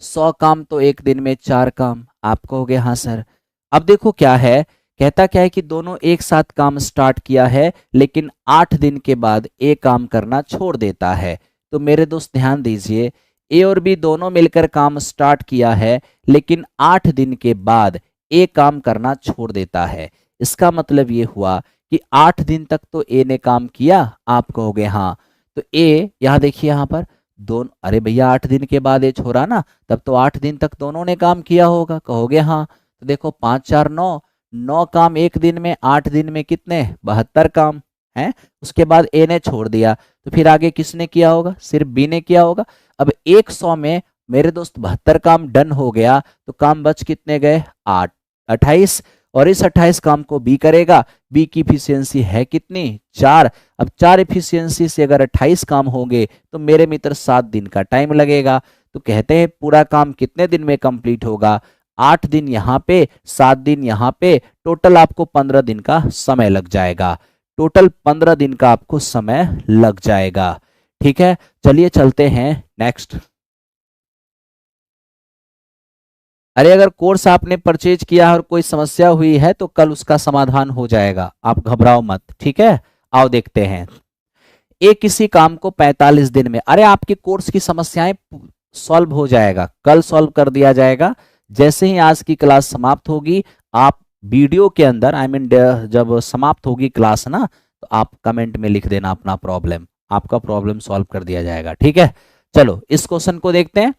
100 काम, तो एक दिन में 4 काम। आप कहोगे हाँ सर। अब देखो क्या है, कहता क्या है कि दोनों एक साथ काम स्टार्ट किया है लेकिन 8 दिन के बाद ए काम करना छोड़ देता है। तो मेरे दोस्त ध्यान दीजिए, ए और बी दोनों मिलकर काम स्टार्ट किया है लेकिन 8 दिन के बाद ए काम करना छोड़ देता है। इसका मतलब ये हुआ कि 8 दिन तक तो ए ने काम किया। आप कहोगे हाँ। तो ए यहां देखिए, यहां पर दोनों, अरे भैया 8 दिन के बाद ए छोड़ा ना, तब तो 8 दिन तक दोनों ने काम किया होगा। कहोगे हाँ। तो देखो 5 4 9, 9 काम एक दिन में, 8 दिन में कितने 72 काम हैं। उसके बाद ए ने छोड़ दिया, तो फिर आगे किसने किया होगा, सिर्फ बी ने किया होगा। अब 100 में मेरे दोस्त 72 काम डन हो गया, तो काम बच कितने गए 8, 28, और इस 28 काम को बी करेगा। बी की इफिशियंसी है कितनी 4। अब 4 इफिशियंसी से अगर 28 काम होंगे तो मेरे मित्र 7 दिन का टाइम लगेगा। तो कहते हैं पूरा काम कितने दिन में कंप्लीट होगा, 8 दिन यहाँ पे, 7 दिन यहाँ पे, टोटल आपको 15 दिन का समय लग जाएगा। टोटल 15 दिन का आपको समय लग जाएगा। ठीक है, चलिए चलते हैं नेक्स्ट। अरे अगर कोर्स आपने परचेज किया है और कोई समस्या हुई है तो कल उसका समाधान हो जाएगा, आप घबराओ मत, ठीक है। आओ देखते हैं। ए किसी काम को 45 दिन में, अरे आपके कोर्स की समस्याएं सॉल्व हो जाएगा, कल सॉल्व कर दिया जाएगा। जैसे ही आज की क्लास समाप्त होगी, आप वीडियो के अंदर आई मीन जब समाप्त होगी क्लास ना, तो आप कमेंट में लिख देना अपना प्रॉब्लम, आपका प्रॉब्लम सॉल्व कर दिया जाएगा। ठीक है, चलो इस क्वेश्चन को देखते हैं।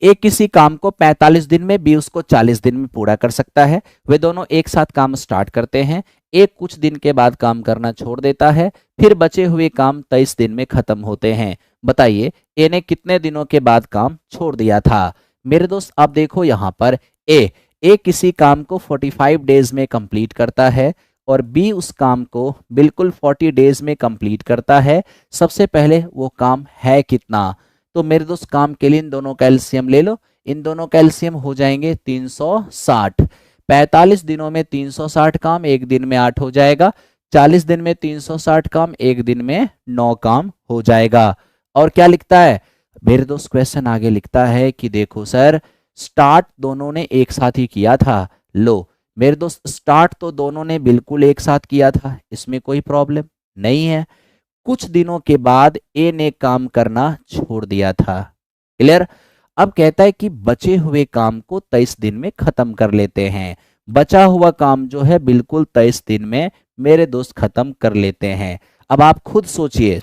ए किसी काम को 45 दिन में, बी उसको 40 दिन में पूरा कर सकता है। वे दोनों एक साथ काम स्टार्ट करते हैं। ए कुछ दिन के बाद काम करना छोड़ देता है, फिर बचे हुए काम 23 दिन में खत्म होते हैं। बताइए ए ने कितने दिनों के बाद काम छोड़ दिया था। मेरे दोस्त आप देखो यहाँ पर ए किसी काम को 45 डेज में कंप्लीट करता है और बी उस काम को बिल्कुल 40 डेज में कंप्लीट करता है। सबसे पहले वो काम है कितना, तो मेरे दोस्त काम के लिए इन दोनों का एलसीएम ले लो। इन दोनों का एलसीएम हो जाएंगे 360। 45 दिनों में 360 काम, एक दिन में 8 हो जाएगा। 40 दिन में 360 काम, एक दिन में 9 काम हो जाएगा। और क्या लिखता है मेरे दोस्त, क्वेश्चन आगे लिखता है कि देखो सर स्टार्ट दोनों ने एक साथ ही किया था। लो मेरे दोस्त स्टार्ट तो दोनों ने बिल्कुल एक साथ किया था, इसमें कोई प्रॉब्लम नहीं है। कुछ दिनों के बाद ए ने काम करना छोड़ दिया था। क्लियर। अब कहता है कि बचे हुए काम को 23 दिन में खत्म कर लेते हैं। बचा हुआ काम जो है बिल्कुल 23 दिन में मेरे दोस्त खत्म कर लेते हैं। अब आप खुद सोचिए,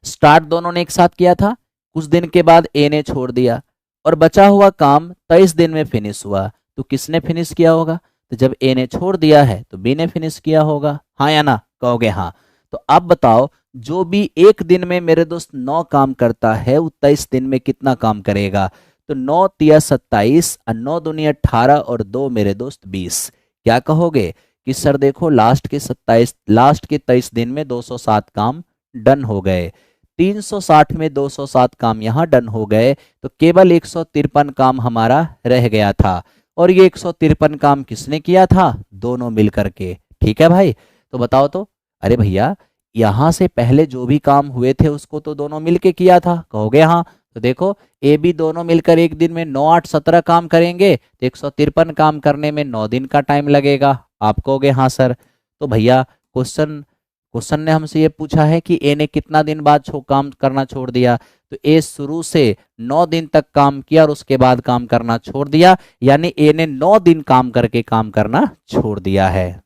स्टार्ट दोनों ने एक साथ किया था, कुछ दिन के बाद ए ने छोड़ दिया और बचा हुआ काम 23 दिन में फिनिश हुआ, तो किसने फिनिश किया होगा, तो जब ए ने छोड़ दिया है तो बी ने फिनिश किया होगा। हाँ या ना, कहोगे हाँ। तो अब बताओ जो भी एक दिन में मेरे दोस्त 9 काम करता है वो 23 दिन में कितना काम करेगा, तो 9 तिया 27 और 9 दूनी 18 और 2 मेरे दोस्त 20। क्या कहोगे कि सर देखो लास्ट के 23 दिन में 207 काम डन हो गए, 360 में 207 काम यहाँ डन हो गए, तो केवल 153 काम हमारा रह गया था। और ये 153 काम किसने किया था, दोनों मिलकर के। ठीक है भाई, तो बताओ तो, अरे भैया यहां से पहले जो भी काम हुए थे उसको तो दोनों मिलके किया था, कहोगे हाँ। तो देखो ए बी दोनों मिलकर एक दिन में 9 8 17 काम करेंगे, तो 153 काम करने में 9 दिन का टाइम लगेगा। आप कहोगे हाँ सर। तो भैया क्वेश्चन ने हमसे ये पूछा है कि ए ने कितना दिन बाद काम करना छोड़ दिया, तो ए शुरू से 9 दिन तक काम किया और उसके बाद काम करना छोड़ दिया, यानी ए ने 9 दिन काम करके काम करना छोड़ दिया है।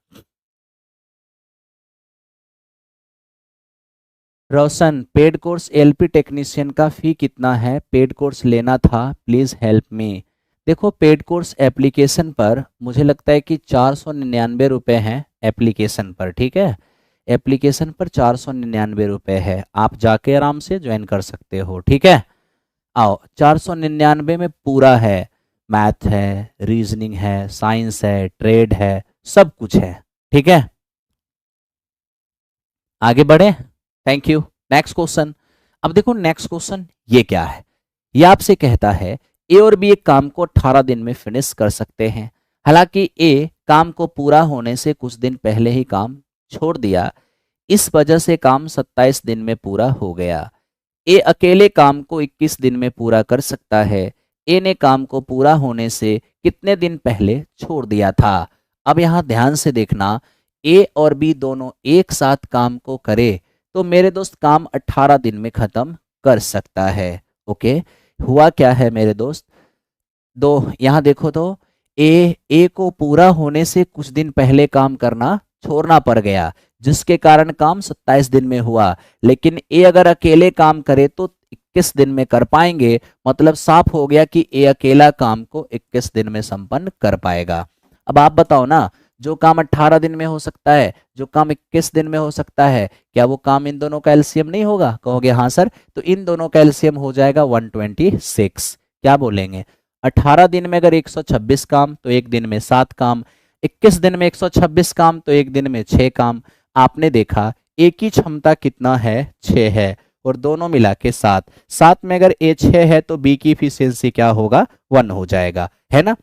रोशन, पेड कोर्स एलपी टेक्नीशियन का फी कितना है, पेड कोर्स लेना था, प्लीज हेल्प मी। देखो पेड कोर्स एप्लीकेशन पर मुझे लगता है कि 499 रुपये हैं एप्लीकेशन पर। ठीक है, एप्लीकेशन पर 499 रुपये है, आप जाके आराम से ज्वाइन कर सकते हो। ठीक है, आओ 499 में पूरा है, मैथ है, रीजनिंग है, साइंस है, ट्रेड है, सब कुछ है। ठीक है, आगे बढ़े। Thank you. Next question. अब देखो नेक्स्ट क्वेश्चन ये क्या है, ये आपसे कहता है ए और बी एक काम को 18 दिन में फिनिश कर सकते हैं। हालांकि ए काम को पूरा होने से कुछ दिन पहले ही काम छोड़ दिया, इस वजह से काम 27 दिन में पूरा हो गया। ए अकेले काम को 21 दिन में पूरा कर सकता है। ए ने काम को पूरा होने से कितने दिन पहले छोड़ दिया था। अब यहां ध्यान से देखना, ए और बी दोनों एक साथ काम को करे तो मेरे दोस्त काम 18 दिन में खत्म कर सकता है। ओके, हुआ क्या है मेरे दोस्त, दो यहाँ देखो तो ए को पूरा होने से कुछ दिन पहले काम करना छोड़ना पड़ गया, जिसके कारण काम 27 दिन में हुआ। लेकिन ए अगर अकेले काम करे तो 21 दिन में कर पाएंगे, मतलब साफ हो गया कि ए अकेला काम को 21 दिन में संपन्न कर पाएगा। अब आप बताओ ना, जो काम 18 दिन में हो सकता है, जो काम 21 दिन में हो सकता है, क्या वो काम इन दोनों का एलसीएम नहीं होगा, कहोगे हाँ सर। तो इन दोनों का एलसीएम हो जाएगा 126। क्या बोलेंगे, 18 दिन में अगर 126 काम तो एक दिन में 7 काम, 21 दिन में 126 काम तो एक दिन में 6 काम। आपने देखा ए की क्षमता कितना है, 6 है, और दोनों मिला के 7 में अगर ए 6 है तो बी की इफिशियंसी क्या होगा, 1 हो जाएगा, है ना।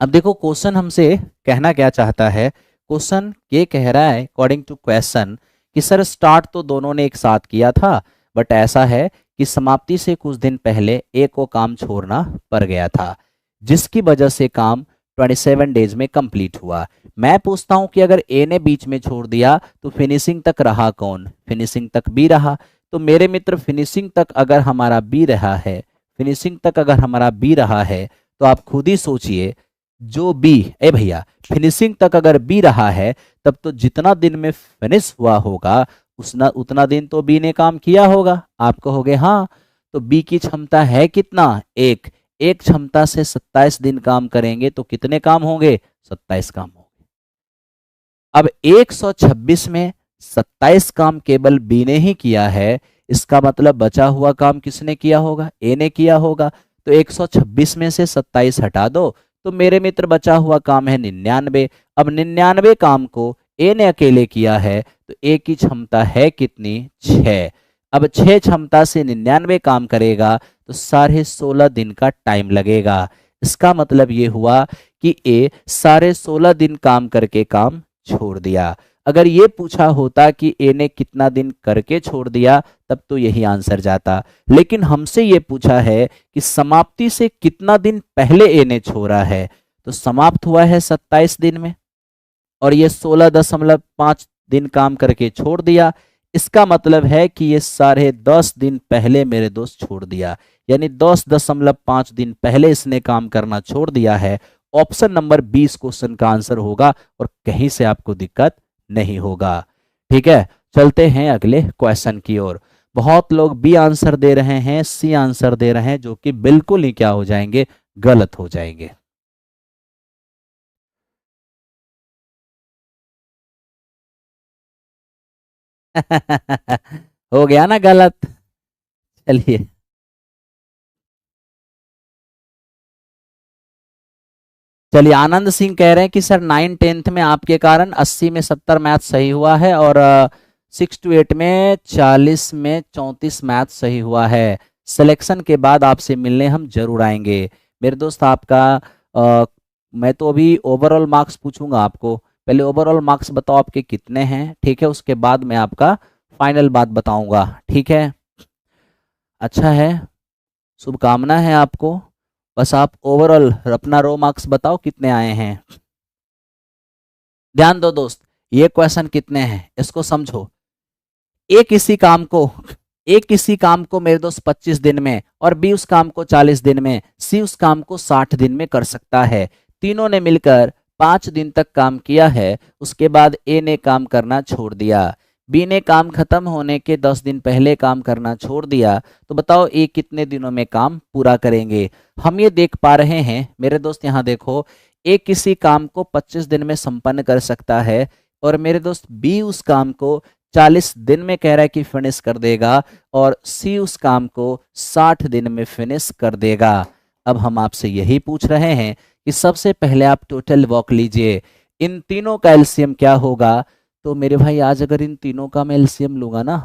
अब देखो क्वेश्चन हमसे कहना क्या चाहता है, क्वेश्चन ये कह रहा है अकॉर्डिंग टू क्वेश्चन कि सर स्टार्ट तो दोनों ने एक साथ किया था, बट ऐसा है कि समाप्ति से कुछ दिन पहले ए को काम छोड़ना पड़ गया था, जिसकी वजह से काम 27 डेज में कंप्लीट हुआ। मैं पूछता हूं कि अगर ए ने बीच में छोड़ दिया तो फिनिशिंग तक रहा कौन? फिनिशिंग तक बी रहा। तो मेरे मित्र फिनिशिंग तक अगर हमारा बी रहा है, फिनिशिंग तक अगर हमारा बी रहा है, तो आप खुद ही सोचिए, जो बी, ए भैया, फिनिशिंग तक अगर बी रहा है, तब तो जितना दिन में फिनिश हुआ होगा उतना दिन तो बी ने काम किया होगा। आप कहोगे हाँ, तो बी की क्षमता है कितना? एक। एक क्षमता से 27 दिन काम करेंगे तो कितने काम होंगे? 27 काम होंगे। अब 126 में 27 काम केवल बी ने ही किया है, इसका मतलब बचा हुआ काम किसने किया होगा? ए ने किया होगा। तो 126 में से 27 हटा दो, तो मेरे मित्र बचा हुआ काम है 99। अब 99 काम को ए ने अकेले किया है, तो ए की क्षमता है कितनी? 6। अब 6 क्षमता से 99 काम करेगा तो 16.5 दिन का टाइम लगेगा। इसका मतलब ये हुआ कि ए 16.5 दिन काम करके काम छोड़ दिया। अगर ये पूछा होता कि ए ने कितना दिन करके छोड़ दिया, तब तो यही आंसर जाता। लेकिन हमसे ये पूछा है कि समाप्ति से कितना दिन पहले ए ने छोड़ा है, तो समाप्त हुआ है 27 दिन में, और ये 16.5 दिन काम करके छोड़ दिया। इसका मतलब है कि ये 10.5 दिन पहले मेरे दोस्त छोड़ दिया, यानी 10.5 दिन पहले इसने काम करना छोड़ दिया है। ऑप्शन नंबर 20 क्वेश्चन का आंसर होगा और कहीं से आपको दिक्कत नहीं होगा। ठीक है, चलते हैं अगले क्वेश्चन की ओर। बहुत लोग बी आंसर दे रहे हैं, सी आंसर दे रहे हैं, जो कि बिल्कुल ही क्या हो जाएंगे? गलत हो जाएंगे। हो गया ना गलत? चलिए, चलिए, आनंद सिंह कह रहे हैं कि सर 9 10th में आपके कारण 80 में 70 मैथ सही हुआ है, और 6 to 8 में 40 में 34 मैथ सही हुआ है। सिलेक्शन के बाद आपसे मिलने हम जरूर आएंगे। मेरे दोस्त आपका मैं तो अभी ओवरऑल मार्क्स पूछूंगा आपको। पहले ओवरऑल मार्क्स बताओ आपके कितने हैं, ठीक है? उसके बाद मैं आपका फाइनल बात बताऊंगा, ठीक है? अच्छा है, शुभकामना है आपको। बस आप ओवरऑल अपना रो मार्क्स बताओ कितने आए हैं। ध्यान दो दोस्त, ये क्वेश्चन कितने हैं इसको समझो। ए किसी काम को ए किसी काम को मेरे दोस्त 25 दिन में, और बी उस काम को 40 दिन में, सी उस काम को 60 दिन में कर सकता है। तीनों ने मिलकर 5 दिन तक काम किया है। उसके बाद ए ने काम करना छोड़ दिया, बी ने काम खत्म होने के 10 दिन पहले काम करना छोड़ दिया। तो बताओ ए कितने दिनों में काम पूरा करेंगे? हम ये देख पा रहे हैं मेरे दोस्त, यहाँ देखो, ए किसी काम को 25 दिन में संपन्न कर सकता है, और मेरे दोस्त बी उस काम को 40 दिन में कह रहा है कि फिनिश कर देगा, और सी उस काम को 60 दिन में फिनिश कर देगा। अब हम आपसे यही पूछ रहे हैं कि सबसे पहले आप टोटल वर्क लीजिए, इन तीनों का एलसीएम क्या होगा? तो मेरे भाई आज अगर इन तीनों का मैं एलसीएम लूंगा ना,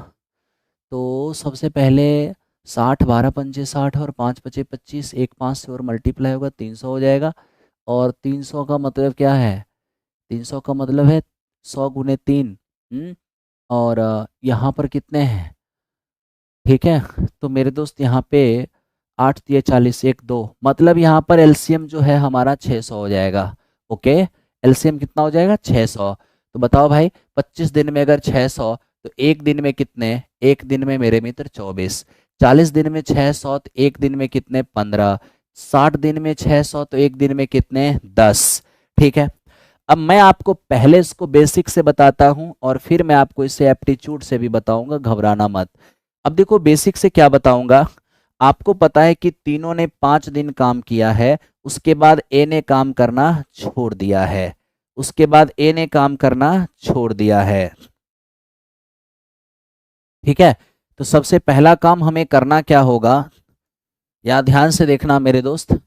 तो सबसे पहले 60, 12 पंजे 60 और 5 पचे 25, एक 5 से और मल्टीप्लाई होगा 300 हो जाएगा। और 300 का मतलब क्या है? 300 का मतलब है 100 × 3। और यहाँ पर कितने हैं? ठीक है, तो मेरे दोस्त यहाँ पे 8 × 40, 1 2, मतलब यहाँ पर एलसीएम जो है हमारा 600 हो जाएगा। ओके, एलसीएम कितना हो जाएगा? 600। तो बताओ भाई, 25 दिन में अगर 600, तो एक दिन में कितने? एक दिन में मेरे मित्र 24। 40 दिन में 600, तो एक दिन में कितने? 15। 60 दिन में 600, तो एक दिन में कितने? 10। ठीक है, अब मैं आपको पहले इसको बेसिक से बताता हूं, और फिर मैं आपको इसे एप्टीट्यूड से भी बताऊंगा, घबराना मत। अब देखो, बेसिक से क्या बताऊंगा। आपको पता है कि तीनों ने 5 दिन काम किया है, उसके बाद ए ने काम करना छोड़ दिया है, उसके बाद ए ने काम करना छोड़ दिया है। ठीक है, तो सबसे पहला काम हमें करना क्या होगा, या ध्यान से देखना मेरे दोस्त।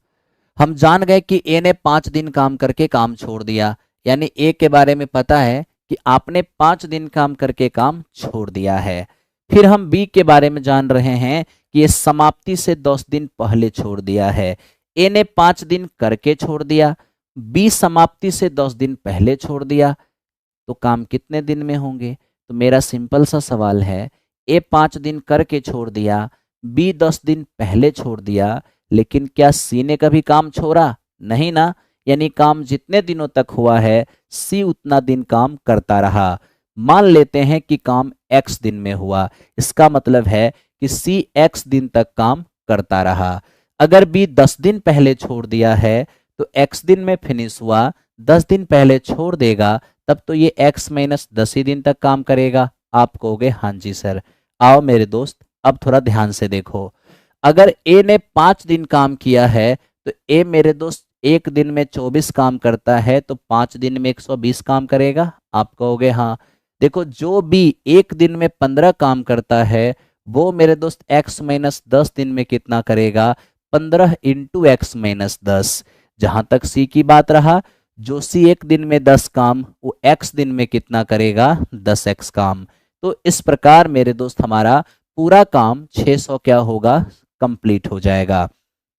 हम जान गए कि ए ने 5 दिन काम करके काम छोड़ दिया, यानी ए के बारे में पता है कि आपने 5 दिन काम करके काम छोड़ दिया है। फिर हम बी के बारे में जान रहे हैं कि ये समाप्ति से 10 दिन पहले छोड़ दिया है। ए ने 5 दिन करके छोड़ दिया, बी समाप्ति से 10 दिन पहले छोड़ दिया, तो काम कितने दिन में होंगे? तो मेरा सिंपल सा सवाल है, ए 5 दिन करके छोड़ दिया, बी 10 दिन पहले छोड़ दिया, लेकिन क्या सी ने कभी काम छोड़ा? नहीं ना, यानी काम जितने दिनों तक हुआ है सी उतना दिन काम करता रहा। मान लेते हैं कि काम x दिन में हुआ, इसका मतलब है कि सी x दिन तक काम करता रहा। अगर बी 10 दिन पहले छोड़ दिया है तो x दिन में फिनिश हुआ, 10 दिन पहले छोड़ देगा तब तो ये x माइनस 10 ही दिन तक काम करेगा। आप कहोगे हाँ जी सर। आओ मेरे दोस्त अब थोड़ा ध्यान से देखो, अगर a ने 5 दिन काम किया है तो a मेरे दोस्त एक दिन में 24 काम करता है तो 5 दिन में 120 काम करेगा। आप कहोगे हाँ। देखो जो भी एक दिन में 15 काम करता है वो मेरे दोस्त x माइनस 10 दिन में कितना करेगा, 15 इंटू एक्स माइनस 10। जहां तक c की बात रहा, जो c एक दिन में 10 काम वो x दिन में कितना करेगा, 10x काम। तो इस प्रकार मेरे दोस्त हमारा पूरा काम 600 क्या होगा, कंप्लीट हो जाएगा।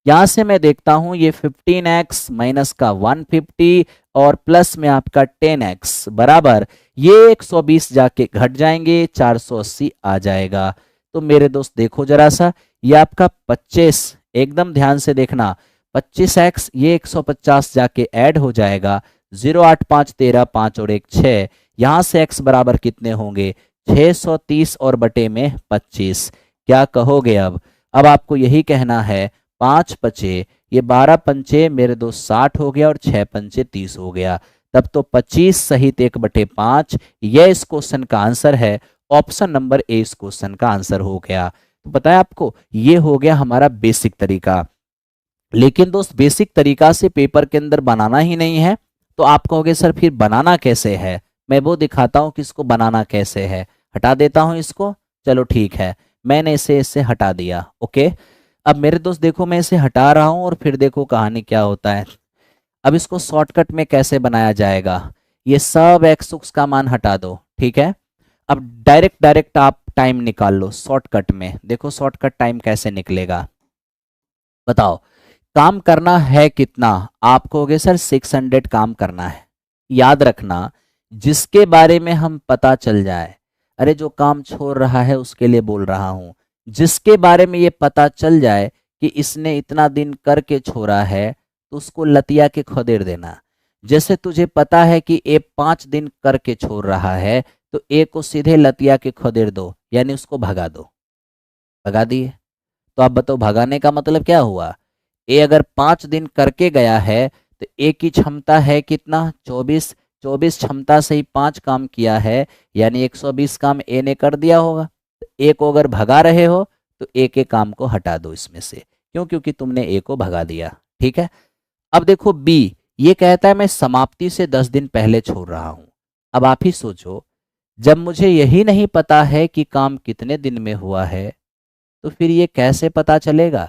यहां से मैं देखता हूं ये 15x माइनस का 150 और प्लस में आपका 10x बराबर ये 120 जाके घट जाएंगे, 480 आ जाएगा। तो मेरे दोस्त देखो जरा सा, ये आपका 25, एकदम ध्यान से देखना, 25x ये 150 जाके ऐड हो जाएगा, 0 8 5 13 5 और 1 6, यहां से x बराबर कितने होंगे, 630 और बटे में 25। क्या कहोगे अब आपको यही कहना है, 5 पचे ये 12 पंचे मेरे दोस्त 60 हो गया और 6 पंचे 30 हो गया, तब तो 25 सहित 1/5 यह इस क्वेश्चन का आंसर है। ऑप्शन नंबर ए इस क्वेश्चन का आंसर हो गया। तो पता है आपको ये हो गया हमारा बेसिक तरीका। लेकिन दोस्त बेसिक तरीका से पेपर के अंदर बनाना ही नहीं है, तो आप कहोगे सर फिर बनाना कैसे है। मैं वो दिखाता हूं कि इसको बनाना कैसे है। हटा देता हूं इसको, चलो ठीक है, मैंने इसे हटा दिया। ओके, अब मेरे दोस्त देखो मैं इसे हटा रहा हूं और फिर देखो कहानी क्या होता है। अब इसको शॉर्टकट में कैसे बनाया जाएगा, ये सब एक्स का मान हटा दो, ठीक है। अब डायरेक्ट आप टाइम निकाल लो शॉर्टकट में। देखो शॉर्टकट टाइम कैसे निकलेगा, बताओ। काम करना है कितना, आप कहोगे सर 600 काम करना है। याद रखना जिसके बारे में हम पता चल जाए, अरे जो काम छोड़ रहा है उसके लिए बोल रहा हूं, जिसके बारे में ये पता चल जाए कि इसने इतना दिन करके छोड़ा है तो उसको लतिया के खदेड़ देना। जैसे तुझे पता है कि ए 5 दिन करके छोड़ रहा है तो ए को सीधे लतिया के खदेड़ दो, यानी उसको भगा दो। भगा दिए, तो आप बताओ भगाने का मतलब क्या हुआ। ए अगर 5 दिन करके गया है तो ए की क्षमता है कितना, 24। 24 क्षमता से ही 5 काम किया है, यानी 120 काम ए ने कर दिया होगा। तो ए को अगर भगा रहे हो तो ए के काम को हटा दो इसमें से, क्यों, क्योंकि तुमने ए को भगा दिया, ठीक है। अब देखो बी, ये कहता है मैं समाप्ति से 10 दिन पहले छोड़ रहा हूं। अब आप ही सोचो, जब मुझे यही नहीं पता है कि काम कितने दिन में हुआ है तो फिर ये कैसे पता चलेगा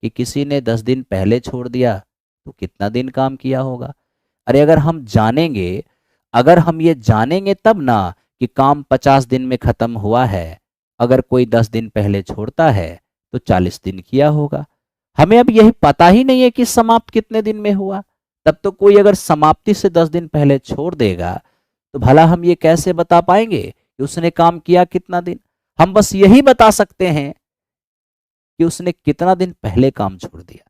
कि किसी ने 10 दिन पहले छोड़ दिया तो कितना दिन काम किया होगा। अरे अगर हम जानेंगे, अगर हम ये जानेंगे तब ना कि काम 50 दिन में खत्म हुआ है, अगर कोई 10 दिन पहले छोड़ता है तो 40 दिन किया होगा। हमें अब यही पता ही नहीं है कि समाप्त कितने दिन में हुआ, तब तो कोई अगर समाप्ति से 10 दिन पहले छोड़ देगा तो भला हम ये कैसे बता पाएंगे कि उसने काम किया कितना दिन। हम बस यही बता सकते हैं कि उसने कितना दिन पहले काम छोड़ दिया।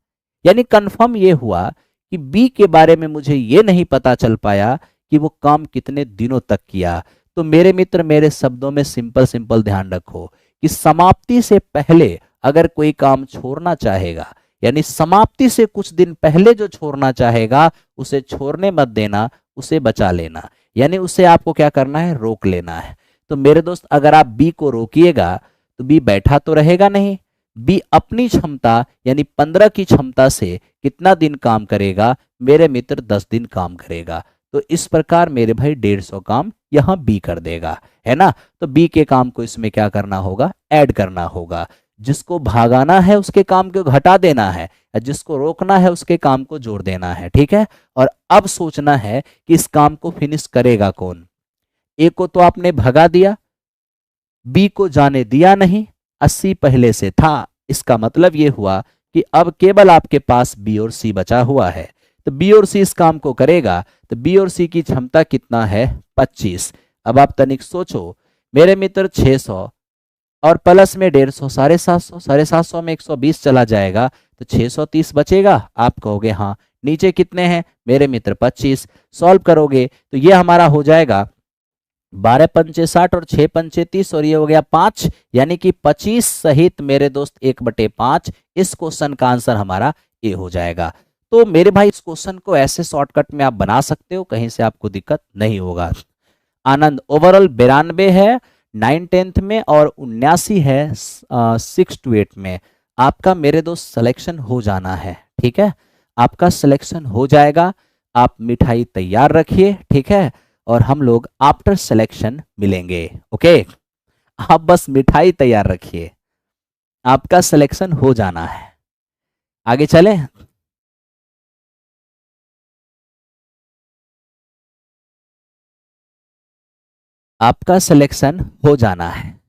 यानी कंफर्म ये हुआ कि बी के बारे में मुझे ये नहीं पता चल पाया कि वो काम कितने दिनों तक किया। तो मेरे मित्र, मेरे शब्दों में सिंपल ध्यान रखो कि समाप्ति से पहले अगर कोई काम छोड़ना चाहेगा, यानी समाप्ति से कुछ दिन पहले जो छोड़ना चाहेगा उसे छोड़ने मत देना, उसे बचा लेना, यानी उसे आपको क्या करना है, रोक लेना है। तो मेरे दोस्त अगर आप बी को रोकिएगा तो बी बैठा तो रहेगा नहीं, बी अपनी क्षमता यानी 15 की क्षमता से कितना दिन काम करेगा, मेरे मित्र 10 दिन काम करेगा। तो इस प्रकार मेरे भाई 150 काम यहां बी कर देगा, है ना। तो बी के काम को इसमें क्या करना होगा, ऐड करना होगा। जिसको भागाना है उसके काम को घटा देना है, या जिसको रोकना है उसके काम को जोड़ देना है, ठीक है। और अब सोचना है कि इस काम को फिनिश करेगा कौन। ए को तो आपने भगा दिया, बी को जाने दिया नहीं, 80 पहले से था। इसका मतलब यह हुआ कि अब केवल आपके पास बी और सी बचा हुआ है। तो बी और सी इस काम को करेगा, तो बी और सी की क्षमता कितना है, 25। अब आप तनिक सोचो मेरे मित्र, 600 और प्लस में 150, 750, 750 में 120 चला जाएगा तो 630 बचेगा। आप कहोगे हाँ नीचे कितने हैं मेरे मित्र 25। सॉल्व करोगे तो ये हमारा हो जाएगा 12 पंचे 60 और 6 पंचे 30 और ये हो गया 5, यानी कि 25 सहित मेरे दोस्त 1/5। इस क्वेश्चन का आंसर हमारा ए हो जाएगा। तो मेरे भाई इस क्वेश्चन को ऐसे शॉर्टकट में आप बना सकते हो, कहीं से आपको दिक्कत नहीं होगा। आनंद ओवरऑल 92 है 9/10 में और 79 है 6 to 8 में। आपका मेरे दोस्त सिलेक्शन हो जाना है, ठीक है, आपका सिलेक्शन हो जाएगा। आप मिठाई तैयार रखिए, ठीक है, और हम लोग आफ्टर सिलेक्शन मिलेंगे। ओके, आप बस मिठाई तैयार रखिए, आपका सिलेक्शन हो जाना है। आगे चलें। आपका सिलेक्शन हो जाना है।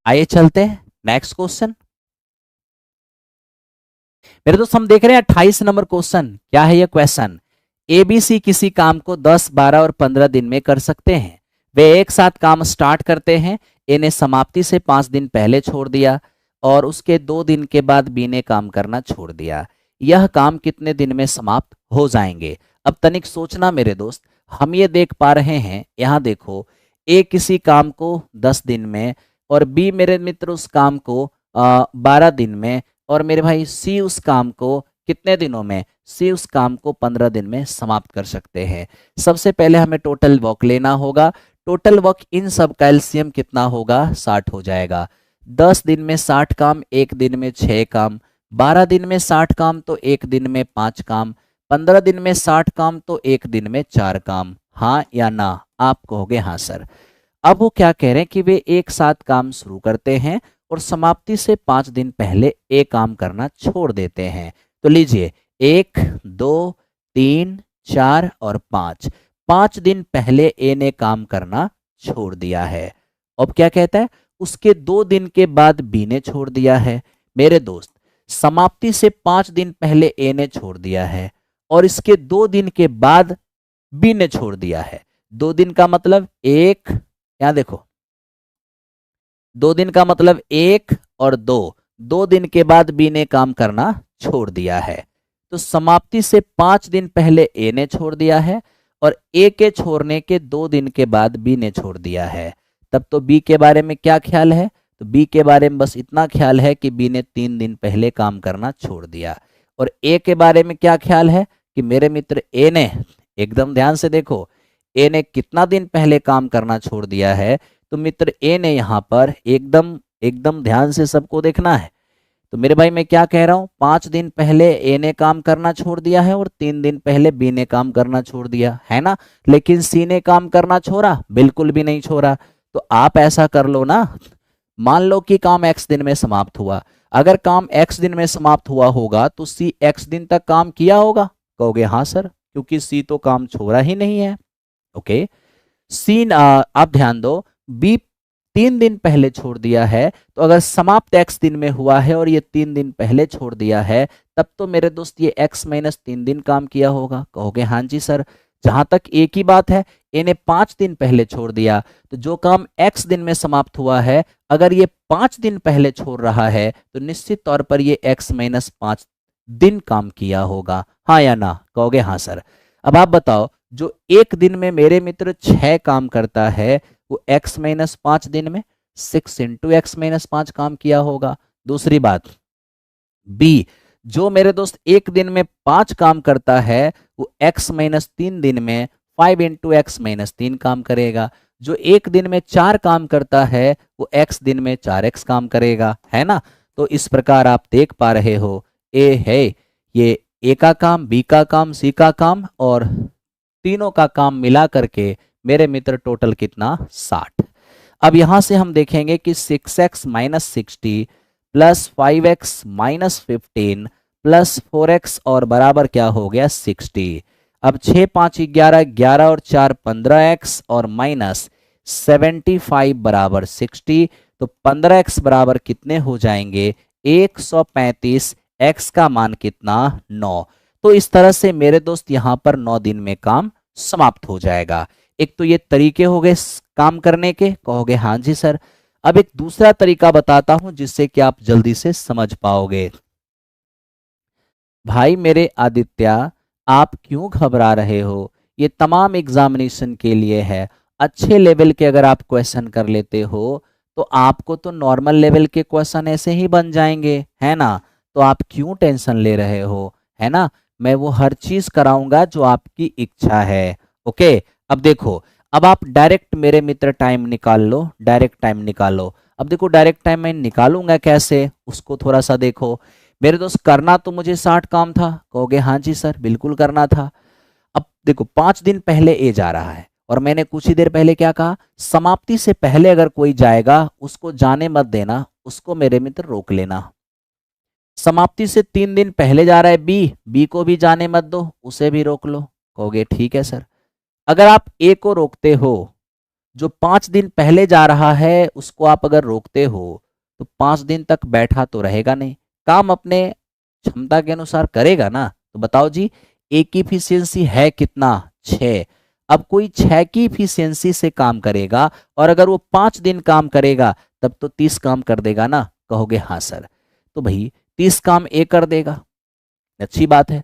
आइए चलते हैं नेक्स्ट क्वेश्चन। मेरे दोस्त हम देख रहे हैं 28 नंबर क्वेश्चन। क्या है ये क्वेश्चन? एबीसी किसी काम को 10, 12 और 15 दिन में कर सकते हैं। वे एक साथ काम स्टार्ट करते हैं। ए ने समाप्ति से 5 दिन पहले छोड़ दिया और उसके 2 दिन के बाद बी ने काम करना छोड़ दिया। यह काम कितने दिन में समाप्त हो जाएंगे? अब तनिक सोचना मेरे दोस्त। हम ये देख पा रहे हैं, यहाँ देखो, ए किसी काम को 10 दिन में और बी मेरे मित्र उस काम को 12 दिन में और मेरे भाई सी उस काम को कितने दिनों में? सी उस काम को 15 दिन में समाप्त कर सकते हैं। सबसे पहले हमें टोटल वर्क लेना होगा। टोटल वर्क इन सब का एलसीएम कितना होगा? 60 हो जाएगा। 10 दिन में 60 काम, एक दिन में 6 काम, 12 दिन में 60 काम तो एक दिन में 5 काम, 15 दिन में 60 काम तो एक दिन में 4 काम। हाँ या ना? आप कहोगे हाँ सर। अब वो क्या कह रहे हैं कि वे एक साथ काम शुरू करते हैं और समाप्ति से 5 दिन पहले ए काम करना छोड़ देते हैं। तो लीजिए 1, 2, 3, 4 और 5। 5 दिन पहले ए ने काम करना छोड़ दिया है। अब क्या कहता है? उसके 2 दिन के बाद बी ने छोड़ दिया है। मेरे दोस्त, समाप्ति से 5 दिन पहले ए ने छोड़ दिया है और इसके 2 दिन के बाद बी ने छोड़ दिया है। 2 दिन का मतलब 1, यहां देखो, 2 दिन का मतलब 1 और 2, 2 दिन के बाद बी ने काम करना छोड़ दिया है। तो समाप्ति से 5 दिन पहले ए ने छोड़ दिया है और ए के छोड़ने के 2 दिन के बाद बी ने छोड़ दिया है। तब तो बी के बारे में क्या ख्याल है? तो बी के बारे में बस इतना ख्याल है कि बी ने 3 दिन पहले काम करना छोड़ दिया। और ए के बारे में क्या ख्याल है कि मेरे मित्र ए ने, एकदम ध्यान से देखो, ए ने कितना दिन पहले काम करना छोड़ दिया है? तो मित्र ए ने यहाँ पर एकदम एकदम ध्यान से सबको देखना है। तो मेरे भाई मैं क्या कह रहा हूँ, 5 दिन पहले ए ने काम करना छोड़ दिया है और 3 दिन पहले बी ने काम करना छोड़ दिया है ना। लेकिन सी ने काम करना छोड़ा? बिल्कुल भी नहीं छोड़ा। तो आप ऐसा कर लो ना, मान लो कि काम एक्स दिन में समाप्त हुआ। अगर काम एक्स दिन में समाप्त हुआ होगा तो सी एक्स दिन तक काम किया होगा? कहोगे हाँ सर, क्योंकि सी तो काम छोड़ा ही नहीं है। ओके, सी आप ध्यान दो, बी 3 दिन पहले छोड़ दिया है। तो अगर समाप्त एक्स दिन में हुआ है और ये 3 दिन पहले छोड़ दिया है, तब तो मेरे दोस्त ये x माइनस 3 दिन काम किया होगा। कहोगे हाँ जी सर। जहां तक ए की बात है, ए ने 5 दिन पहले छोड़ दिया, तो जो काम x दिन में समाप्त हुआ है, अगर ये 5 दिन पहले छोड़ रहा है तो निश्चित तौर पर ये x माइनस 5 दिन काम किया होगा। हाँ या ना? कहोगे हाँ सर। अब आप बताओ, जो एक दिन में मेरे मित्र 6 काम करता है, वो x माइनस 5 दिन में 6 इंटू एक्स माइनस 5 काम किया होगा। दूसरी बात, बी जो मेरे दोस्त एक दिन में 5 काम करता है, वो x माइनस 3 दिन में 5 इंटू एक्स माइनस 3 काम करेगा। जो एक दिन में 4 काम करता है, वो x दिन में 4x काम करेगा, है ना। तो इस प्रकार आप देख पा रहे हो, ए है ये ए का काम, बी का काम, सी का काम और तीनों का काम मिला करके मेरे मित्र टोटल कितना? 60। अब यहां से हम देखेंगे कि 6x minus 60 plus 5x minus 15 plus 4x और बराबर क्या हो गया? 60। अब 6 5 11, 11 और 4 15x और माइनस 75 बराबर 60। तो 15x बराबर कितने हो जाएंगे? 135। x का मान कितना? 9। तो इस तरह से मेरे दोस्त यहाँ पर 9 दिन में काम समाप्त हो जाएगा। एक तो ये तरीके हो गए काम करने के, कहोगे हाँ जी सर। अब एक दूसरा तरीका बताता हूं जिससे कि आप जल्दी से समझ पाओगे। भाई मेरे आदित्य, आप क्यों घबरा रहे हो? ये तमाम एग्जामिनेशन के लिए है। अच्छे लेवल के अगर आप क्वेश्चन कर लेते हो तो आपको तो नॉर्मल लेवल के क्वेश्चन ऐसे ही बन जाएंगे, है ना? तो आप क्यों टेंशन ले रहे हो, है ना? मैं वो हर चीज कराऊंगा जो आपकी इच्छा है। ओके। अब देखो, अब आप डायरेक्ट मेरे मित्र टाइम निकाल लो, डायरेक्ट टाइम निकालो। अब देखो डायरेक्ट टाइम मैं निकालूंगा कैसे, उसको थोड़ा सा देखो। मेरे दोस्त करना तो मुझे 60 काम था, कहोगे हाँ जी सर बिल्कुल करना था। अब देखो 5 दिन पहले ए जा रहा है और मैंने कुछ ही देर पहले क्या कहा, समाप्ति से पहले अगर कोई जाएगा उसको जाने मत देना, उसको मेरे मित्र रोक लेना। समाप्ति से 3 दिन पहले जा रहा है बी, बी को भी जाने मत दो, उसे भी रोक लो, कहोगे ठीक है सर। अगर आप ए को रोकते हो, जो 5 दिन पहले जा रहा है उसको आप अगर रोकते हो तो 5 दिन तक बैठा तो रहेगा नहीं, काम अपने क्षमता के अनुसार करेगा ना। तो बताओ जी, ए की इफिशियंसी है कितना, 6। अब कोई 6 की इफिशियंसी से काम करेगा और अगर वो 5 दिन काम करेगा तब तो 30 काम कर देगा ना, कहोगे हाँ सर। तो भाई 30 काम ए कर देगा, अच्छी बात है।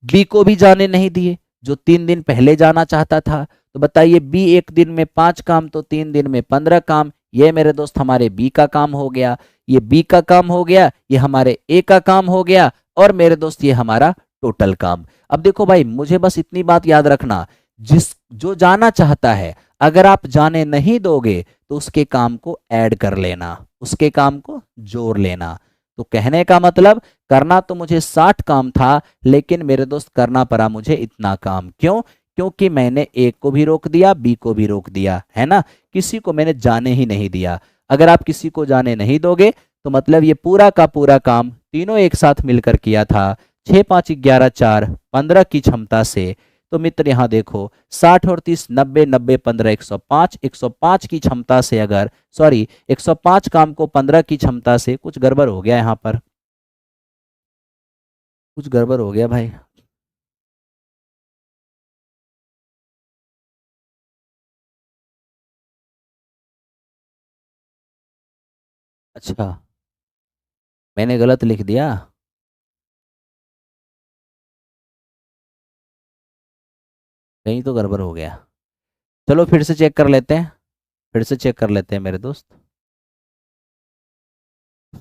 बी को भी जाने नहीं दिए, जो 3 दिन पहले जाना चाहता था। तो बताइए बी एक दिन में 5 काम तो 3 दिन में 15 काम। ये मेरे दोस्त हमारे बी का काम हो गया, ये बी का काम हो गया, ये हमारे ए का काम हो गया, और मेरे दोस्त ये हमारा टोटल काम। अब देखो भाई, मुझे बस इतनी बात याद रखना, जिस जो जाना चाहता है अगर आप जाने नहीं दोगे तो उसके काम को ऐड कर लेना, उसके काम को जोड़ लेना। तो कहने का मतलब, करना तो मुझे 60 काम था लेकिन मेरे दोस्त करना पड़ा मुझे इतना काम, क्यों? क्योंकि मैंने ए को भी रोक दिया, बी को भी रोक दिया, है ना? किसी को मैंने जाने ही नहीं दिया। अगर आप किसी को जाने नहीं दोगे तो मतलब ये पूरा का पूरा काम तीनों एक साथ मिलकर किया था, 6 5 11 4 15 की क्षमता से। तो मित्र यहाँ देखो, 60 और 30 90 90 15 105, 105 की क्षमता से अगर, सॉरी 105 काम को 15 की क्षमता से, कुछ गड़बड़ हो गया यहाँ पर, कुछ गड़बड़ हो गया भाई। अच्छा, मैंने गलत लिख दिया। कहीं तो गड़बड़ हो गया। चलो फिर से चेक कर लेते हैं, फिर से चेक कर लेते हैं मेरे दोस्त।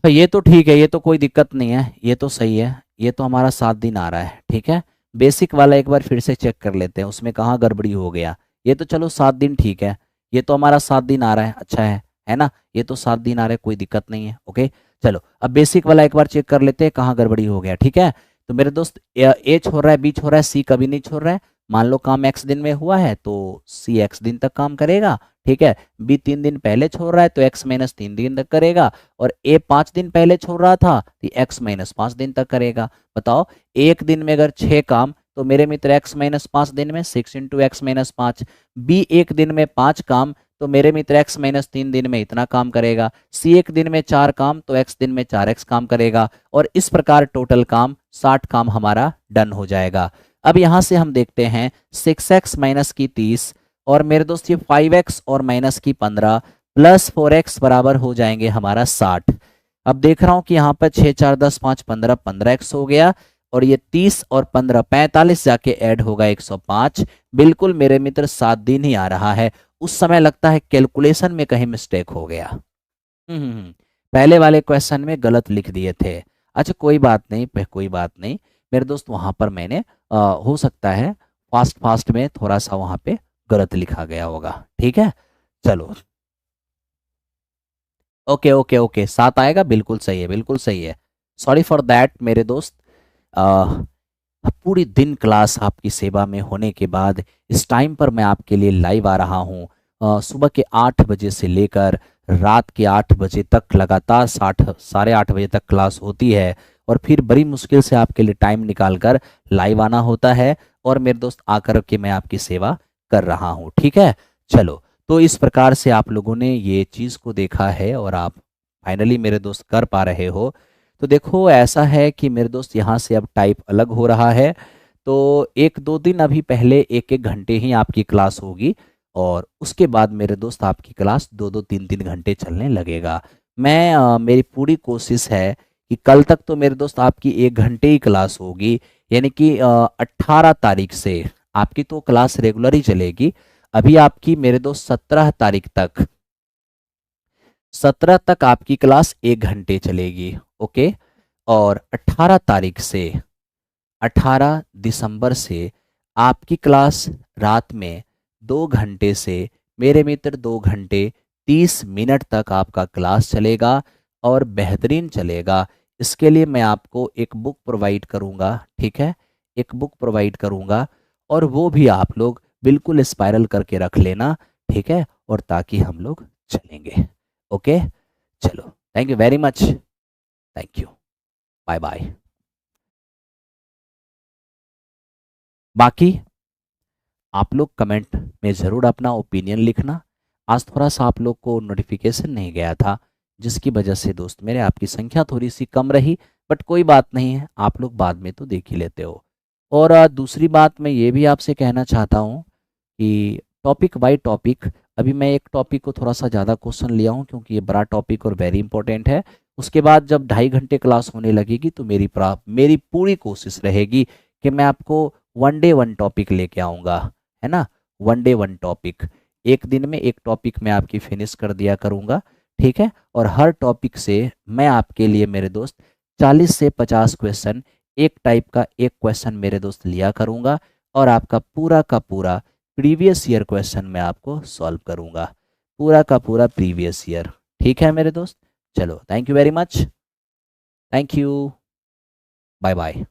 तो ये तो ठीक है, ये तो कोई दिक्कत नहीं है, ये तो सही है। ये तो हमारा 7 दिन आ रहा है, ठीक है। बेसिक वाला एक बार फिर से चेक कर लेते हैं, उसमें कहाँ गड़बड़ी हो गया। ये तो चलो 7 दिन ठीक है, ये तो हमारा 7 दिन आ रहा है, अच्छा है ना? ये तो 7 दिन आ रहा है, कोई दिक्कत नहीं है, ओके। चलो अब बेसिक वाला एक बार चेक कर लेते हैं कहाँ गड़बड़ी हो गया, ठीक है। तो मेरे दोस्त ए छोड़ रहा है, बी छोड़ रहा है, सी कभी नहीं छोड़ रहा है। मान लो काम एक्स दिन में हुआ है तो सी एक्स दिन तक काम करेगा, ठीक है। बी 3 दिन पहले छोड़ रहा है तो एक्स माइनस 3 दिन तक करेगा, और ए 5 दिन पहले छोड़ रहा था तो एक्स माइनस 5 दिन तक करेगा। बताओ, एक दिन में अगर 6 काम तो मेरे मित्र एक्स माइनस 5 दिन में 6 इंटू एक्स माइनस 5। बी एक दिन में 5 काम तो मेरे मित्र एक्स माइनस 3 दिन में इतना काम करेगा। सी एक दिन में 4 काम तो एक्स दिन में 4x काम करेगा, और इस प्रकार टोटल काम 60 काम हमारा डन हो जाएगा। अब यहां से हम देखते हैं 6x माइनस की 30, और मेरे दोस्त ये 5x और माइनस की 15 प्लस 4x बराबर हो जाएंगे हमारा 60। अब देख रहा हूं कि यहाँ पर 6 4 10 5 15 15x हो गया, और ये 30 और 15 45 जाके ऐड होगा 105। बिल्कुल मेरे मित्र 7 दिन ही आ रहा है। उस समय लगता है कैलकुलेशन में कहीं मिस्टेक हो गया। पहले वाले क्वेश्चन में गलत लिख दिए थे। अच्छा कोई बात नहीं, कोई बात नहीं मेरे दोस्त, वहां पर मैंने हो सकता है फास्ट फास्ट में थोड़ा सा वहां पे गलत लिखा गया होगा, ठीक है। चलो ओके ओके ओके, 7 आएगा, बिल्कुल सही है, बिल्कुल सही है। सॉरी फॉर दैट मेरे दोस्त। अ, पूरी दिन क्लास आपकी सेवा में होने के बाद इस टाइम पर मैं आपके लिए लाइव आ रहा हूँ। सुबह के 8 बजे से लेकर रात के 8 बजे तक लगातार 8 साढ़े 8 बजे तक क्लास होती है, और फिर बड़ी मुश्किल से आपके लिए टाइम निकाल कर लाइव आना होता है, और मेरे दोस्त आकर के मैं आपकी सेवा कर रहा हूँ, ठीक है। चलो, तो इस प्रकार से आप लोगों ने ये चीज़ को देखा है और आप फाइनली मेरे दोस्त कर पा रहे हो। तो देखो ऐसा है कि मेरे दोस्त यहाँ से अब टाइप अलग हो रहा है, तो एक दो दिन अभी पहले एक एक घंटे ही आपकी क्लास होगी, और उसके बाद मेरे दोस्त आपकी क्लास दो दो तीन तीन घंटे चलने लगेगा। मेरी पूरी कोशिश है कि कल तक तो मेरे दोस्त आपकी एक घंटे ही क्लास होगी, यानी कि 18 तारीख से आपकी तो क्लास रेगुलर ही चलेगी। अभी आपकी मेरे दोस्त 17 तक आपकी क्लास एक घंटे चलेगी। ओके। और 18 तारीख से 18 दिसंबर से आपकी क्लास रात में 2 घंटे से, मेरे मित्र, 2 घंटे 30 मिनट तक आपका क्लास चलेगा और बेहतरीन चलेगा। इसके लिए मैं आपको एक बुक प्रोवाइड करूँगा, ठीक है, एक बुक प्रोवाइड करूँगा, और वो भी आप लोग बिल्कुल स्पाइरल करके रख लेना, ठीक है, और ताकि हम लोग चलेंगे। ओके, चलो, thank you very much, thank you, bye bye. बाकी आप लोग कमेंट में ज़रूर अपना ओपिनियन लिखना। आज थोड़ा सा आप लोग को नोटिफिकेशन नहीं गया था, जिसकी वजह से दोस्त मेरे आपकी संख्या थोड़ी सी कम रही, बट कोई बात नहीं है, आप लोग बाद में तो देख ही लेते हो। और दूसरी बात मैं ये भी आपसे कहना चाहता हूँ कि टॉपिक बाय टॉपिक, अभी मैं एक टॉपिक को थोड़ा सा ज़्यादा क्वेश्चन लिया हूँ क्योंकि ये बड़ा टॉपिक और वेरी इंपॉर्टेंट है। उसके बाद जब 2.5 घंटे क्लास होने लगेगी तो मेरी पूरी कोशिश रहेगी कि मैं आपको वन डे वन टॉपिक लेके आऊँगा, है ना। वन डे वन टॉपिक, एक दिन में एक टॉपिक मैं आपकी फिनिश कर दिया करूँगा, ठीक है। और हर टॉपिक से मैं आपके लिए मेरे दोस्त 40 से 50 क्वेश्चन, एक टाइप का एक क्वेश्चन मेरे दोस्त लिया करूँगा, और आपका पूरा का पूरा प्रीवियस ईयर क्वेश्चन मैं आपको सॉल्व करूँगा, पूरा का पूरा प्रीवियस ईयर, ठीक है मेरे दोस्त। चलो, thank you very much, thank you, bye bye.